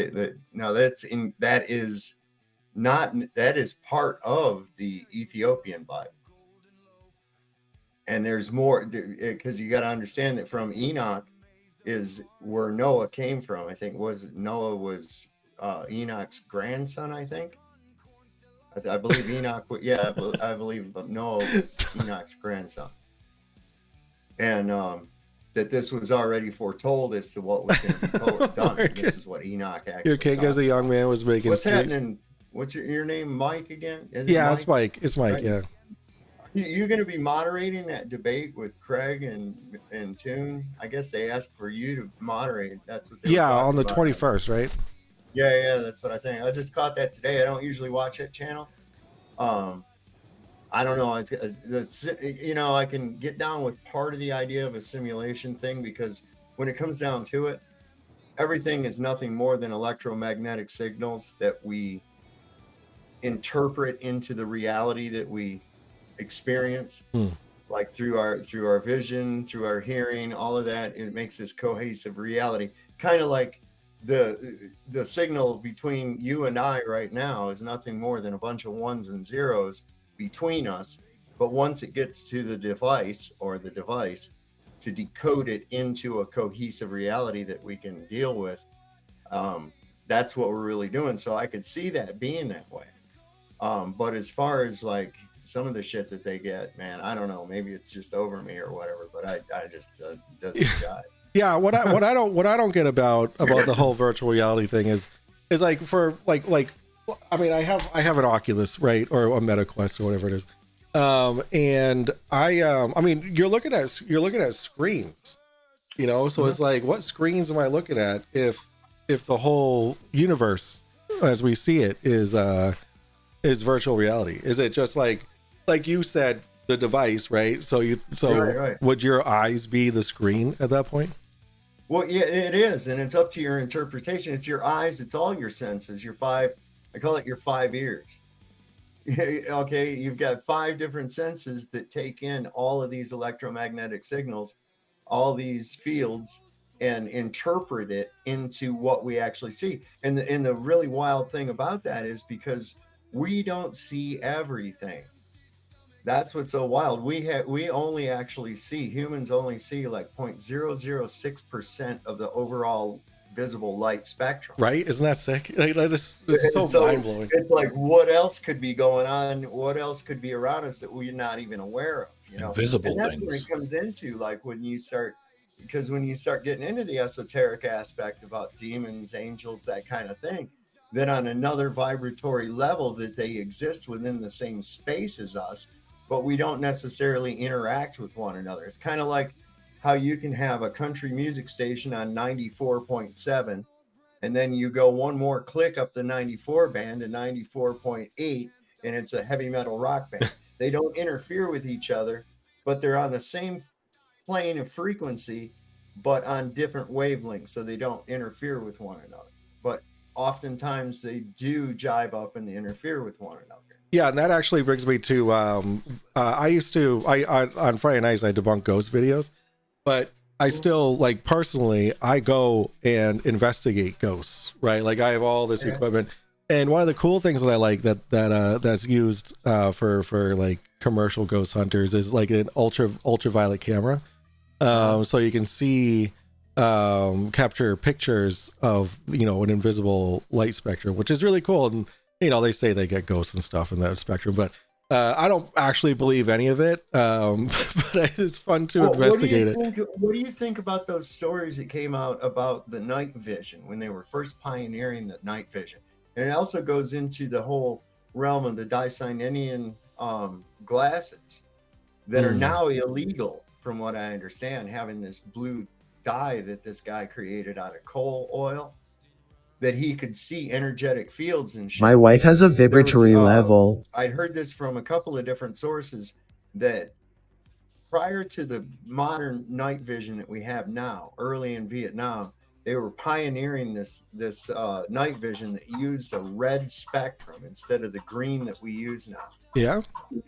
no, that is not, that is part of the Ethiopian Bible. And there's more, because you got to understand that from Enoch is where Noah came from. I think Noah was Enoch's grandson. I think. I believe Enoch. Yeah, I believe Noah was Enoch's grandson. And that this was already foretold as to what was going to be done. And this is what Enoch actually.
Your king as a young man was making.
What's happening? What's your name? Mike again?
Yeah, it's Mike. It's Mike. Right? Yeah.
You're going to be moderating that debate with Craig and Toon. I guess they asked for you to moderate. That's what. They
on the 21st, right?
Yeah, that's what I think. I just caught that today. I don't usually watch that channel. I don't know. I can get down with part of the idea of a simulation thing, because when it comes down to it, everything is nothing more than electromagnetic signals that we interpret into the reality that we experience, like through our vision, through our hearing, all of that. It makes this cohesive reality, kind of like the signal between you and I right now is nothing more than a bunch of ones and zeros between us. But once it gets to the device to decode it into a cohesive reality that we can deal with, that's what we're really doing. So I could see that being that way. But as far as like some of the shit that they get, man, I don't know, maybe it's just over me or whatever, but I just doesn't jive.
Yeah, what I don't get about the whole virtual reality thing is like, for like I mean, I have an Oculus, right, or a MetaQuest or whatever it is, and I mean, you're looking at screens, you know, so it's like, what screens am I looking at if the whole universe as we see it is virtual reality? Is it just like you said, the device, right? So right. Would your eyes be the screen at that point?
Well, yeah, it is, and it's up to your interpretation. It's your eyes, it's all your senses, I call it your 5 ears. Okay, you've got 5 different senses that take in all of these electromagnetic signals, all these fields, and interpret it into what we actually see. And the really wild thing about that is because we don't see everything. That's what's so wild. Humans only see like 0.006% of the overall visible light spectrum.
Right? Isn't that sick? Like, this is so mind-blowing.
It's like, what else could be going on? What else could be around us that we're not even aware of? You know,
invisible
and that's
things.
what it comes into, like when you start getting into the esoteric aspect about demons, angels, that kind of thing, then on another vibratory level that they exist within the same space as us, but we don't necessarily interact with one another. It's kind of like how you can have a country music station on 94.7, and then you go one more click up the 94 band to 94.8, and it's a heavy metal rock band. They don't interfere with each other, but they're on the same plane of frequency, but on different wavelengths, so they don't interfere with one another. But oftentimes they do jive up and they interfere with one another.
Yeah, and that actually brings me to on Friday nights I debunk ghost videos, but I still, like, personally, I go and investigate ghosts, right? Like, I have all this equipment, and one of the cool things that I like that's used for like commercial ghost hunters is like an ultraviolet camera, so you can see capture pictures of, you know, an invisible light spectrum, which is really cool. And you know, they say they get ghosts and stuff in that spectrum, but I don't actually believe any of it. But it's fun to investigate it.
What do you think about those stories that came out about the night vision when they were first pioneering the night vision? And it also goes into the whole realm of the Dicynenian glasses that are now illegal, from what I understand, having this blue dye that this guy created out of coal oil, that he could see energetic fields and shit.
My wife has a vibratory level.
I'd heard this from a couple of different sources, that prior to the modern night vision that we have now, early in Vietnam, they were pioneering this night vision that used a red spectrum instead of the green that we use now.
Yeah.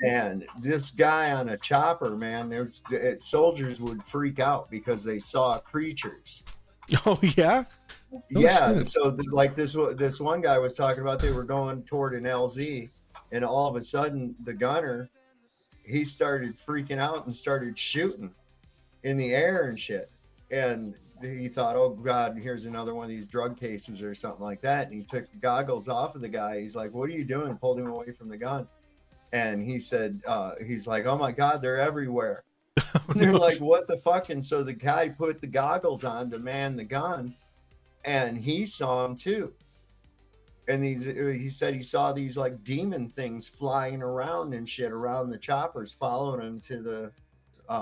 And this guy on a chopper, man, soldiers would freak out because they saw creatures.
Oh yeah.
Yeah.
Shit.
So like this one guy was talking about, they were going toward an LZ, and all of a sudden the gunner, he started freaking out and started shooting in the air and shit. And he thought, oh God, here's another one of these drug cases or something like that. And he took the goggles off of the guy. He's like, what are you doing? Pulled him away from the gun. And he said, he's like, oh my God, they're everywhere. And they're like, what the fuck? And so the guy put the goggles on to man the gun, and he saw him too. And he said he saw these like demon things flying around and shit around the choppers, following him to the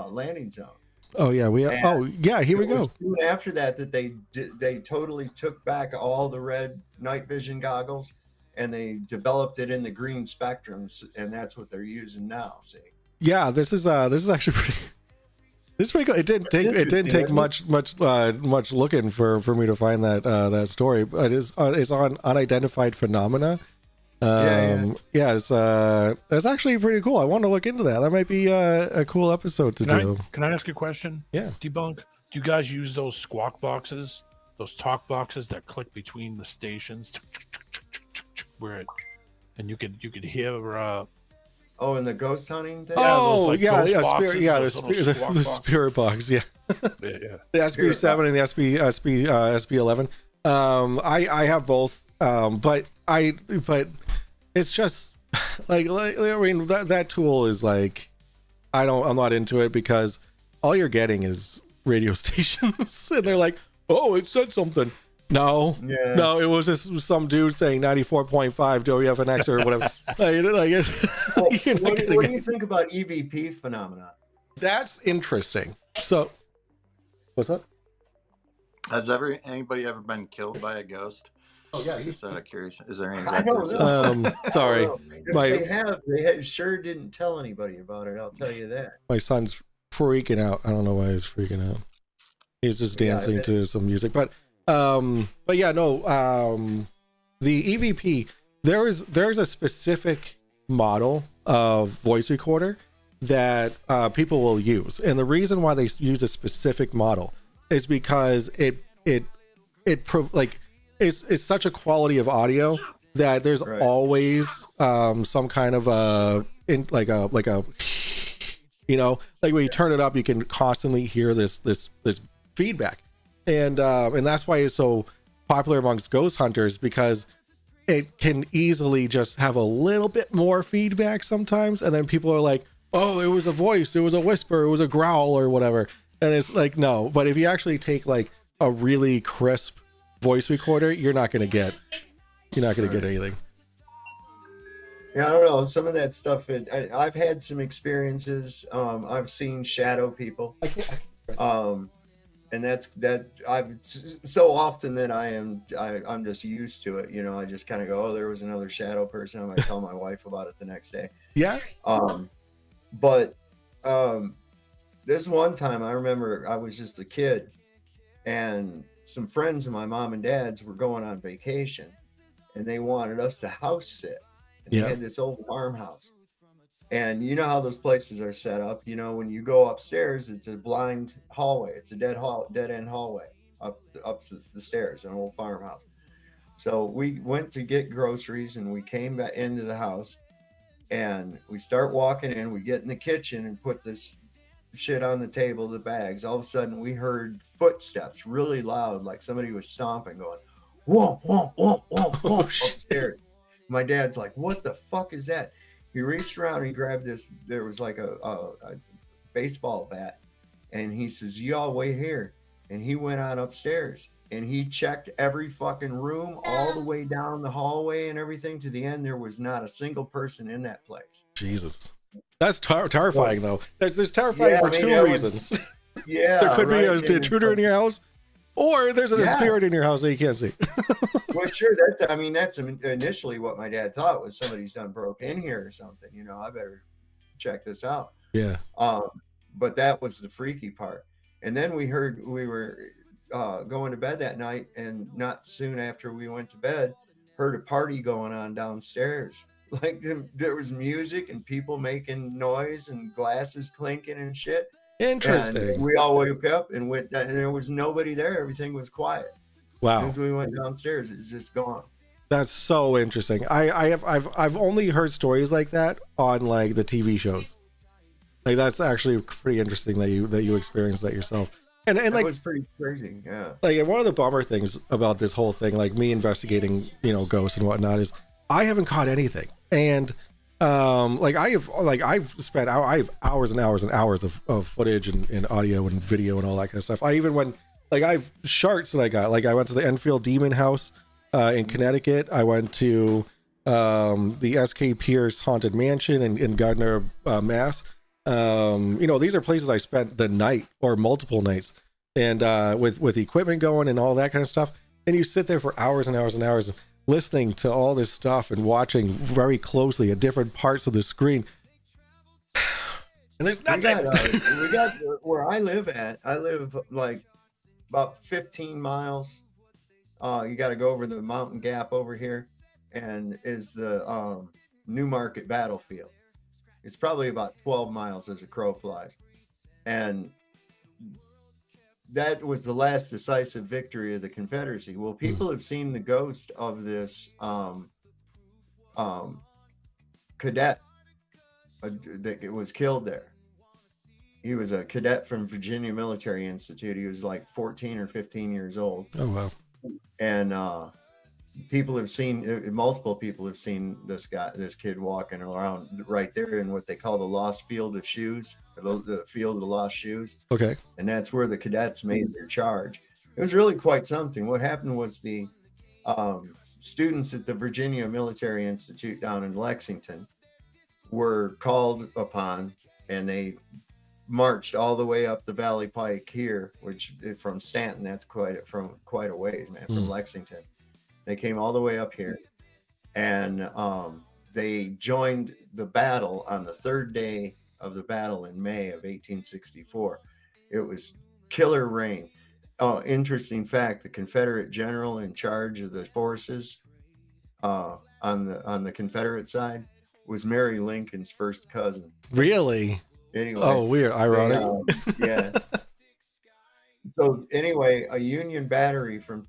landing zone.
Oh yeah, here we go.
Soon after that, they totally took back all the red night vision goggles, and they developed it in the green spectrums, and that's what they're using now. See? Yeah,
this is actually pretty. This is pretty cool. It didn't take much looking for me to find that story. But it's on unidentified phenomena. It's actually pretty cool. I want to look into that. That might be a cool episode to do.
Can I ask you a question?
Yeah.
Debunk. Do you guys use those squawk boxes, those talk boxes that click between the stations, and you could hear?
Oh, and the ghost hunting thing.
The spirit box. Yeah.
Yeah.
The SB7 and the SB11. I have both. But it's just like I mean that tool is like I'm not into it, because all you're getting is radio stations and they're like, oh, it said something. No, it was just some dude saying 94.5 WFNX or whatever.
What do you think about EVP phenomena?
That's interesting. So, what's up?
Has anybody ever been killed by a ghost?
Oh yeah,
just out of curious. Is there any?
I don't know.
Sorry,
they sure didn't tell anybody about it. I'll tell you that.
My son's freaking out. I don't know why he's freaking out. He's just dancing to some music, but yeah, no. The EVP, there's a specific model of voice recorder that people will use, and the reason why they use a specific model is because it's such a quality of audio that there's always some kind of like a when you turn it up, you can constantly hear this feedback, and that's why it's so popular amongst ghost hunters, because it can easily just have a little bit more feedback sometimes, and then people are like, oh, it was a voice, it was a whisper, it was a growl or whatever, and it's like, no. But if you actually take like a really crisp voice recorder, you're not going to get anything.
Yeah, I don't know. Some of that stuff, I've had some experiences. I've seen shadow people. And I've so often that I'm just used to it. I just kind of go, oh, there was another shadow person. I might tell my wife about it the next day.
Yeah.
But this one time I remember I was just a kid, and some friends of my mom and dad's were going on vacation, and they wanted us to house sit. And they had this old farmhouse. And you know how those places are set up. When you go upstairs, it's a blind hallway. It's a dead end hallway up the stairs, an old farmhouse. So we went to get groceries, and we came back into the house, and we start walking in. We get in the kitchen and put this shit on the table, the bags. All of a sudden, we heard footsteps really loud, like somebody was stomping, going, whoa, whoa, whoa, whoa, whoa, upstairs. My dad's like, what the fuck is that? He reached around and he grabbed this. There was like a baseball bat, and he says, y'all wait here. And he went on upstairs, and he checked every fucking room all the way down the hallway and everything to the end. There was not a single person in that place.
Jesus. That's terrifying, though. There's terrifying for two reasons. There could be an intruder in your house, or there's a spirit in your house that you can't see.
Well, sure. That's initially what my dad thought, was somebody's done broke in here or something. I better check this out.
Yeah.
but that was the freaky part. And then we were going to bed that night, and not soon after we went to bed, heard a party going on downstairs. Like there was music and people making noise and glasses clinking and shit.
Interesting.
And we all woke up and went, and there was nobody there. Everything was quiet. As soon
Wow.
as we went downstairs, it's just gone.
That's so interesting. I've only heard stories like that on like the TV shows. Like that's actually pretty interesting that you experienced that yourself. And
That
like
was pretty crazy. Yeah.
like and one of the bummer things about this whole thing, like me investigating, ghosts and whatnot, is I haven't caught anything. And I have hours and hours and hours of footage and audio and video and all that kind of stuff. I even went I have sharks that I got. Like I went to the Enfield Demon House in Connecticut. I went to the S.K. Pierce Haunted Mansion in Gardner, Mass. These are places I spent the night or multiple nights, and with equipment going and all that kind of stuff. And you sit there for hours and hours and hours listening to all this stuff and watching very closely at different parts of the screen. And there's nothing.
We got where I live at. I live like about 15 miles. You got to go over the mountain gap over here, and is the Newmarket battlefield. It's probably about 12 miles as a crow flies. And that was the last decisive victory of the Confederacy. Well, people have seen the ghost of this cadet that was killed there. He was a cadet from Virginia Military Institute. He was like 14 or 15 years old.
Oh, wow.
And multiple people have seen this kid walking around right there in what they call the lost field of shoes, the field of the lost shoes.
Okay.
And that's where the cadets made their charge. It was really quite something. What happened was the students at the Virginia Military Institute down in Lexington were called upon, and they marched all the way up the Valley Pike here, which from Stanton, that's quite a ways, man, from Lexington. They came all the way up here, and they joined the battle on the third day of the battle in May of 1864. It was killer rain. Oh, interesting fact, the Confederate general in charge of the forces on the Confederate side was Mary Lincoln's first cousin.
Really?
Anyway.
Oh, weird. Ironic.
Yeah. So anyway, a Union battery from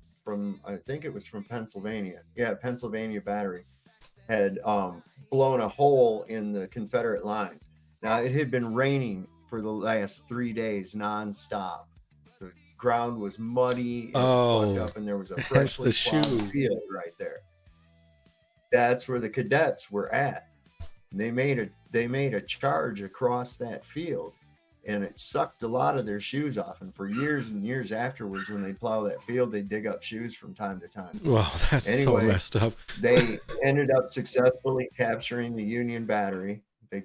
I think it was from Pennsylvania. Yeah, Pennsylvania battery had blown a hole in the Confederate lines. Now, it had been raining for the last 3 days nonstop. The ground was muddy, it was fucked up, and there was a freshly plowed field right there. That's where the cadets were at. And they made a charge across that field, and it sucked a lot of their shoes off. And for years and years afterwards, when they plow that field, they dig up shoes from time to time.
Wow, that's so messed up.
They ended up successfully capturing the Union battery. They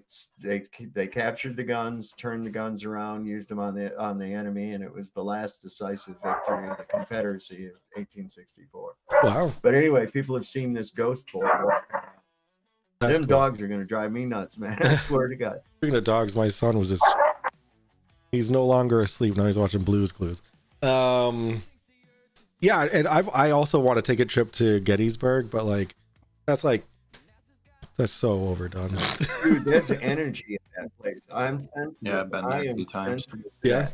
captured the guns, turned the guns around, used them on the enemy, and it was the last decisive victory of the Confederacy of 1864.
Wow.
But anyway, people have seen this ghost boy.
That's
Them
cool.
dogs are gonna drive me nuts, man. I swear to God.
Speaking of dogs, my son was just, he's no longer asleep. Now he's watching Blue's Clues. Yeah, and I also want to take a trip to Gettysburg, but that's so overdone.
Dude, there's energy in that place. I'm sensitive.
Yeah, I've been there a few times.
Yeah.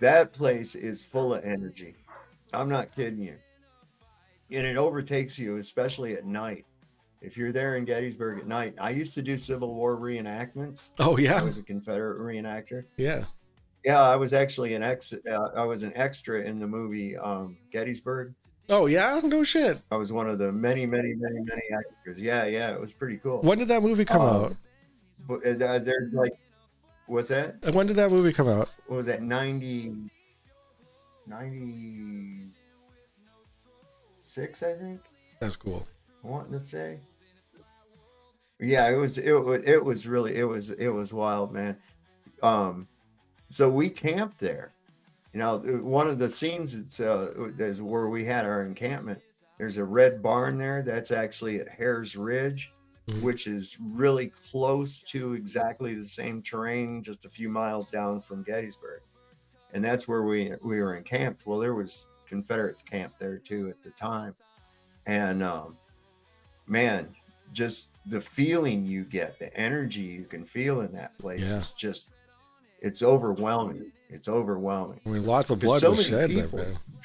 That place is full of energy. I'm not kidding you. And it overtakes you, especially at night. If you're there in Gettysburg at night, I used to do Civil War reenactments.
Oh yeah.
I was a Confederate reenactor.
Yeah.
Yeah, I was actually an extra in the movie Gettysburg.
Oh yeah, no shit.
I was one of the many actors. Yeah, it was pretty cool.
When did that movie come out?
But there's like, what's that?
When did that movie come out?
What was that? 96, I think.
That's cool.
I want to say. Yeah, it was wild, man. So we camped there. You know, one of the scenes is where we had our encampment. There's a red barn there. That's actually at Hare's Ridge. which is really close to exactly the same terrain, just a few miles down from Gettysburg. And that's where we were encamped. Well, there was Confederates camped there too at the time. And man, just the feeling you get, the energy you can feel in that place is just, it's overwhelming. It's overwhelming.
I mean, lots of blood
so
was
many
shed
people,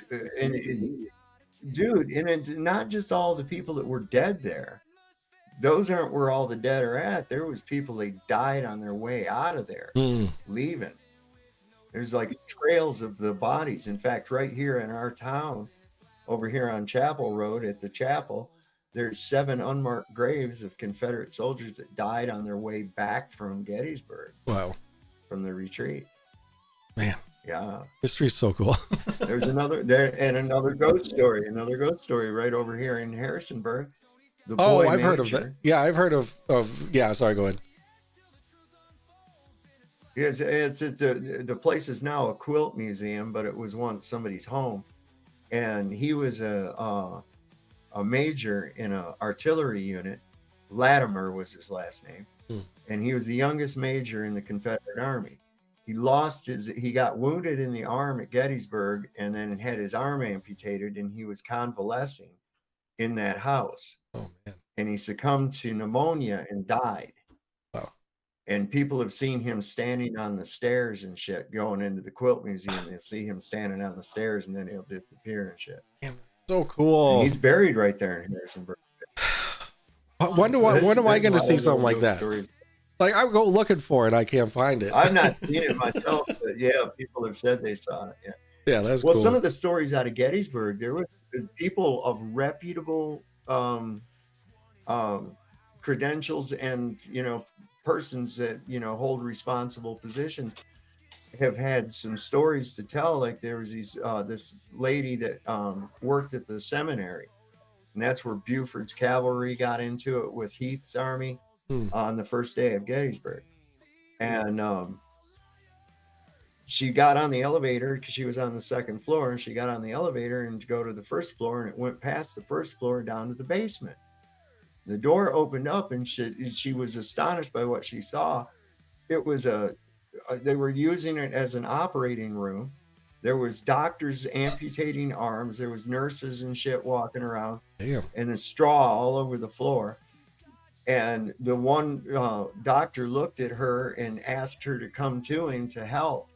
there,
man. Dude, and it's not just all the people that were dead there. Those aren't where all the dead are at. There was people that died on their way out of there, leaving. There's like trails of the bodies. In fact, right here in our town, over here on Chapel Road at the chapel, there's 7 unmarked graves of Confederate soldiers that died on their way back from Gettysburg.
Wow.
From the retreat.
Man.
Yeah.
History's so cool.
There's another ghost story right over here in Harrisonburg. The boy
I've heard of that. Yeah, I've heard of yeah, sorry, go ahead.
It's at the place is now a quilt museum, but it was once somebody's home. And he was a major in an artillery unit. Latimer was his last name. And he was the youngest major in the Confederate Army. He got wounded in the arm at Gettysburg and then had his arm amputated, and he was convalescing in that house.
Oh man.
And he succumbed to pneumonia and died.
Wow.
And people have seen him standing on the stairs and shit going into the quilt museum. They'll see him standing on the stairs and then he'll disappear and shit.
Damn, so cool.
And he's buried right there in Harrisonburg.
When am I going to see something like that?
Stories.
Like, I go looking for it, I can't find it.
I've not seen it myself, but yeah, people have said they saw it. Yeah.
Yeah, that's
well.
Cool.
Some of the stories out of Gettysburg, there was people of reputable credentials and persons that hold responsible positions have had some stories to tell. Like there was this lady that worked at the seminary, and that's where Buford's cavalry got into it with Heath's army on the first day of Gettysburg. And she got on the elevator because she was on the second floor, and she got on the elevator and to go to the first floor, and it went past the first floor down to the basement. The door opened up, and she was astonished by what she saw. It was they were using it as an operating room. There was doctors amputating arms. There was nurses and shit walking around.
Damn.
And the straw all over the floor. And the one doctor looked at her and asked her to come to him to help.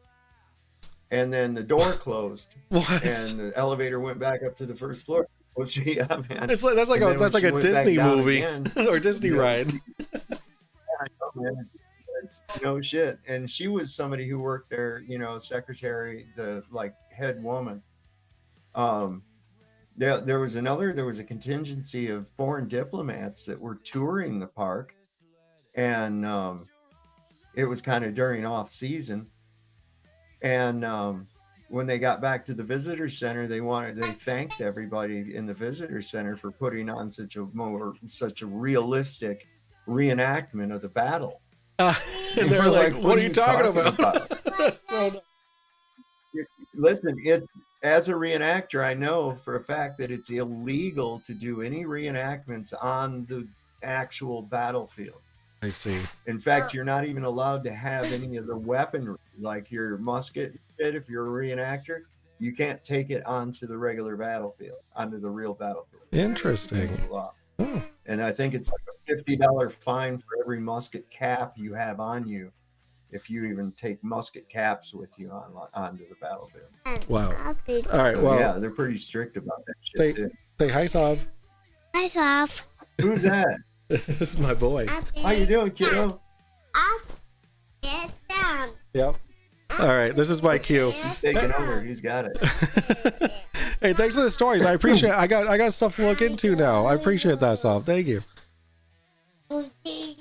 And then the door closed.
What?
And the elevator went back up to the first floor. Well, yeah, man.
That's like a Disney movie or Disney ride.
It's no shit. And she was somebody who worked there, secretary, the head woman. There was a contingency of foreign diplomats that were touring the park, and it was kind of during off season. And when they got back to the visitor center, they thanked everybody in the visitor center for putting on such a realistic reenactment of the battle.
And they're like, what are you talking about? So
listen, as a reenactor, I know for a fact that it's illegal to do any reenactments on the actual battlefield.
I see.
In fact, you're not even allowed to have any of the weaponry, like your musket. If you're a reenactor, you can't take it onto the regular battlefield, onto the real battlefield.
Interesting.
It's a law. And I think it's like a $50 fine for every musket cap you have on you, if you even take musket caps with you onto the battlefield.
Wow. All right. Well,
yeah, they're pretty strict about that shit.
Say hi, Sav.
Hi, Sav.
Who's that?
This is my boy.
How you doing, kiddo?
Up, get down.
Yep. All right. This is my cue.
He's taking over. He's got it.
Hey, thanks for the stories. I appreciate it. I got stuff to look into now. I appreciate that, Sav. Thank you.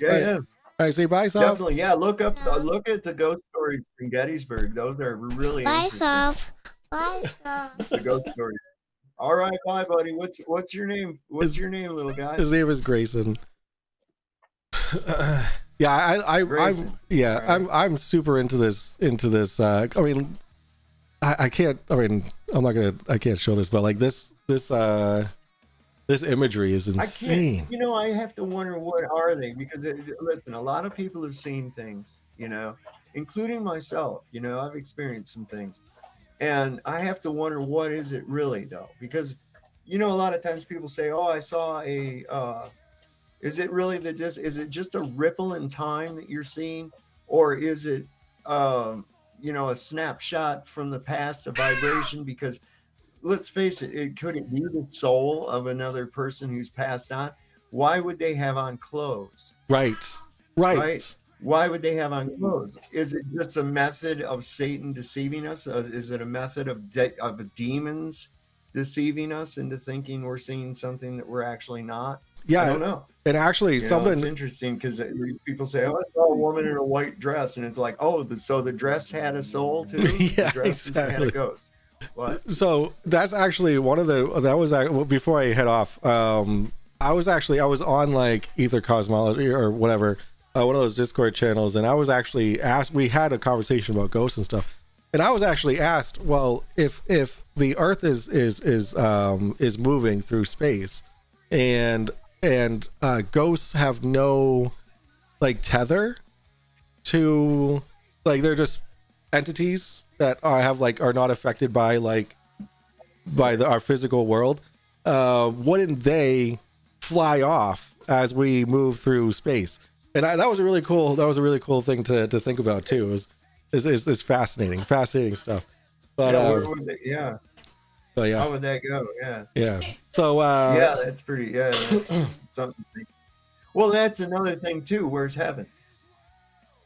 Yeah.
All right, say bye, Sav.
Definitely. Yeah, look at the ghost stories from Gettysburg. Those are really interesting.
Bye, Sav.
The ghost stories. All right, bye, buddy. What's your name? What's your name, little guy?
His name is Grayson. Yeah,
Grayson.
I'm super into this. I mean, I can't. I mean, I can't show this, but like this This imagery is
I
insane.
can't, you know, I have to wonder what are they, because listen, a lot of people have seen things, you know, including myself. You know, I've experienced some things, and I have to wonder what is it really though, because you know, a lot of times people say, "Oh, I saw a." Is it really is it just a ripple in time that you're seeing, or is it, you know, a snapshot from the past, a vibration? Because let's face it, could it be the soul of another person who's passed on? Why would they have on clothes?
Right.
Why would they have on clothes? Is it just a method of Satan deceiving us? Is it a method of demons deceiving us into thinking we're seeing something that we're actually not?
Yeah,
I don't know.
And actually,
You know,
something
it's interesting because people say, "Oh, I saw a woman in a white dress," and it's like, "Oh, so the dress had a soul too?
Yeah,
the dress had
exactly.
a ghost." What?
So that's actually one of the before I head off. I was on like Ether Cosmology or whatever, one of those Discord channels, and I was actually asked. We had a conversation about ghosts and stuff, and I was actually asked, well, if the Earth is moving through space, and ghosts have no like tether to, like, they're just entities that are not affected by our physical world, wouldn't they fly off as we move through space? And that was a really cool thing to think about too. Is fascinating stuff. But
Yeah,
but yeah,
how would that go?
yeah. So
Yeah, that's pretty. Yeah, that's something. Well, that's another thing too. Where's heaven?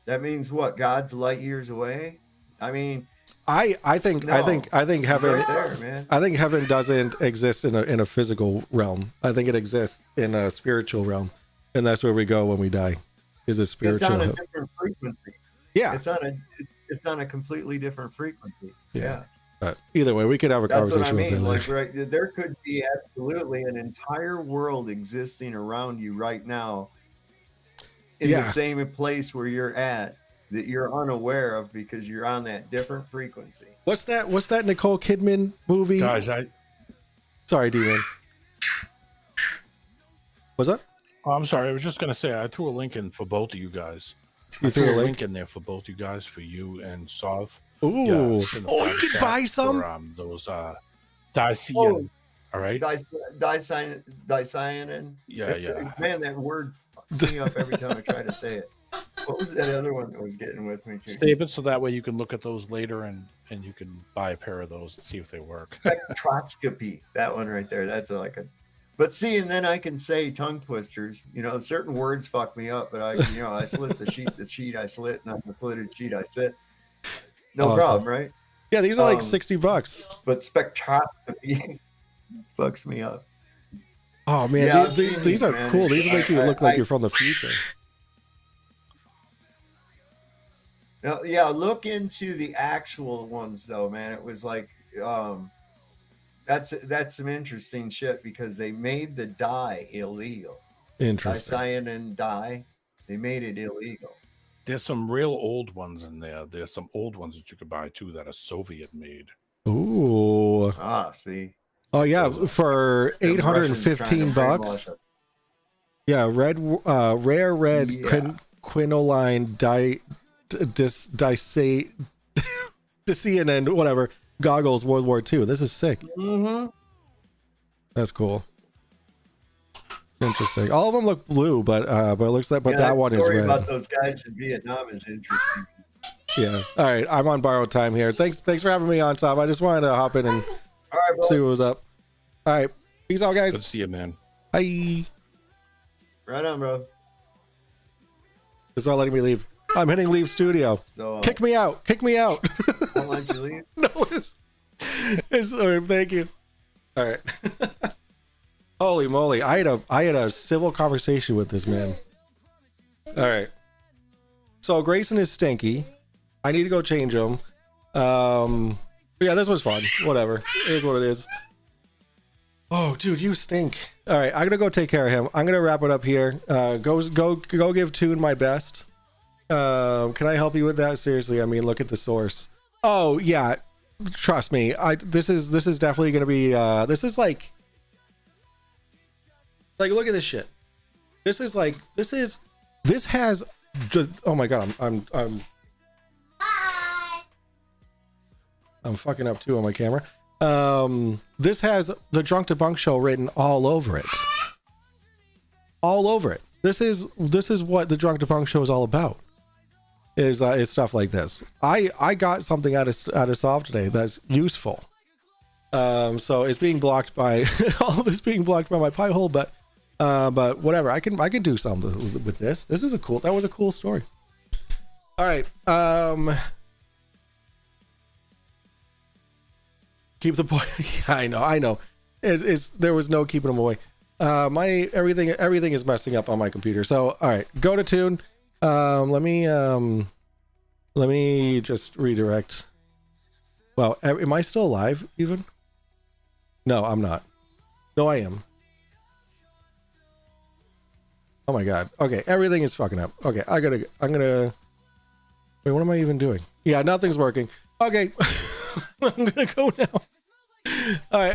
That means what? God's light years away. I mean,
I think heaven.
Right there, man.
I think heaven doesn't exist in a physical realm. I think it exists in a spiritual realm, and that's where we go when we die. Is a spiritual.
It's on a different frequency.
Yeah,
it's on a completely different frequency. Yeah.
But either way, we could have a
That's
conversation
what I mean.
with
Like,
that.
right, there could be absolutely an entire world existing around you right now, in the same place where you're at, that you're unaware of because you're on that different frequency.
What's that Nicole Kidman movie?
Guys,
sorry, D-Man. What's up?
Oh, I'm sorry. I was just going to say, I threw a link in for both of you guys.
You
I
threw a
link in there for both you guys, for you and Sov.
Ooh.
It's in the
Oh, you can
chat
buy some?
for, those Dicean. All right.
Dicyanin.
Yeah.
Man, that word fucks me up every time I try to say it. What was that other one that was getting with me too?
Save it so that way you can look at those later and you can buy a pair of those and see if they work.
Spectroscopy. That one right there. That's like a. But see, and then I can say tongue twisters. You know, certain words fuck me up, but I slit the sheet I slit, and on the slitted sheet I sit. No
Awesome.
problem, right?
Yeah, these are like $60.
But spectroscopy fucks me up.
Oh man,
Yeah,
these are
man.
cool. These make you look like you're from the future.
Now, yeah, look into the actual ones though, man. It was like, that's some interesting shit because they made the dye illegal.
Interesting.
Dicyanin dye, they made it illegal.
There's some real old ones in there. There's some old ones that you could buy too that are Soviet made.
Ooh.
Ah, see.
Oh yeah, for $815. Yeah, rare red quinoline and whatever goggles, World War II. This is sick.
Mm-hmm.
That's cool. Interesting. All of them look blue, but it looks like that one is
story
red.
about those guys in Vietnam is interesting.
Yeah. All right, I'm on borrowed time here. Thanks for having me on, Tom. I just wanted to hop in and see what was up. All right, peace out, guys.
Good to see you, man.
Bye.
Right on, bro.
It's not letting me leave. I'm hitting leave studio.
So
Kick me out.
I'll let you leave.
No, it's all right, thank you. All right. Holy moly! I had a civil conversation with this man. All right. So Grayson is stinky. I need to go change him. Yeah, this was fun. Whatever. It is what it is. Oh, dude, you stink. All right, I'm gonna go take care of him. I'm gonna wrap it up here. Go give Toon my best. Can I help you with that? Seriously, I mean, look at the source. Oh yeah, trust me. This is definitely gonna be. This is like Like, look at this shit. This is like, this has just, oh my God, I'm fucking up too on my camera. This has the Drunk Debunk Show written all over it. All over it. This is what the Drunk Debunk Show is all about. Is stuff like this. I got something out of Solve today that's useful. So it's being blocked by all of this being blocked by my pie hole, but whatever. I can do something with this. That was a cool story. All right. Keep the boy. I know. It's there was no keeping them away. My everything is messing up on my computer. So all right, go to tune. Let me just redirect. Well, am I still alive even? No, I'm not. No, I am. Oh my God. Okay, everything is fucking up. Okay, I'm gonna wait, what am I even doing? Yeah, nothing's working. Okay. I'm gonna go now. All right.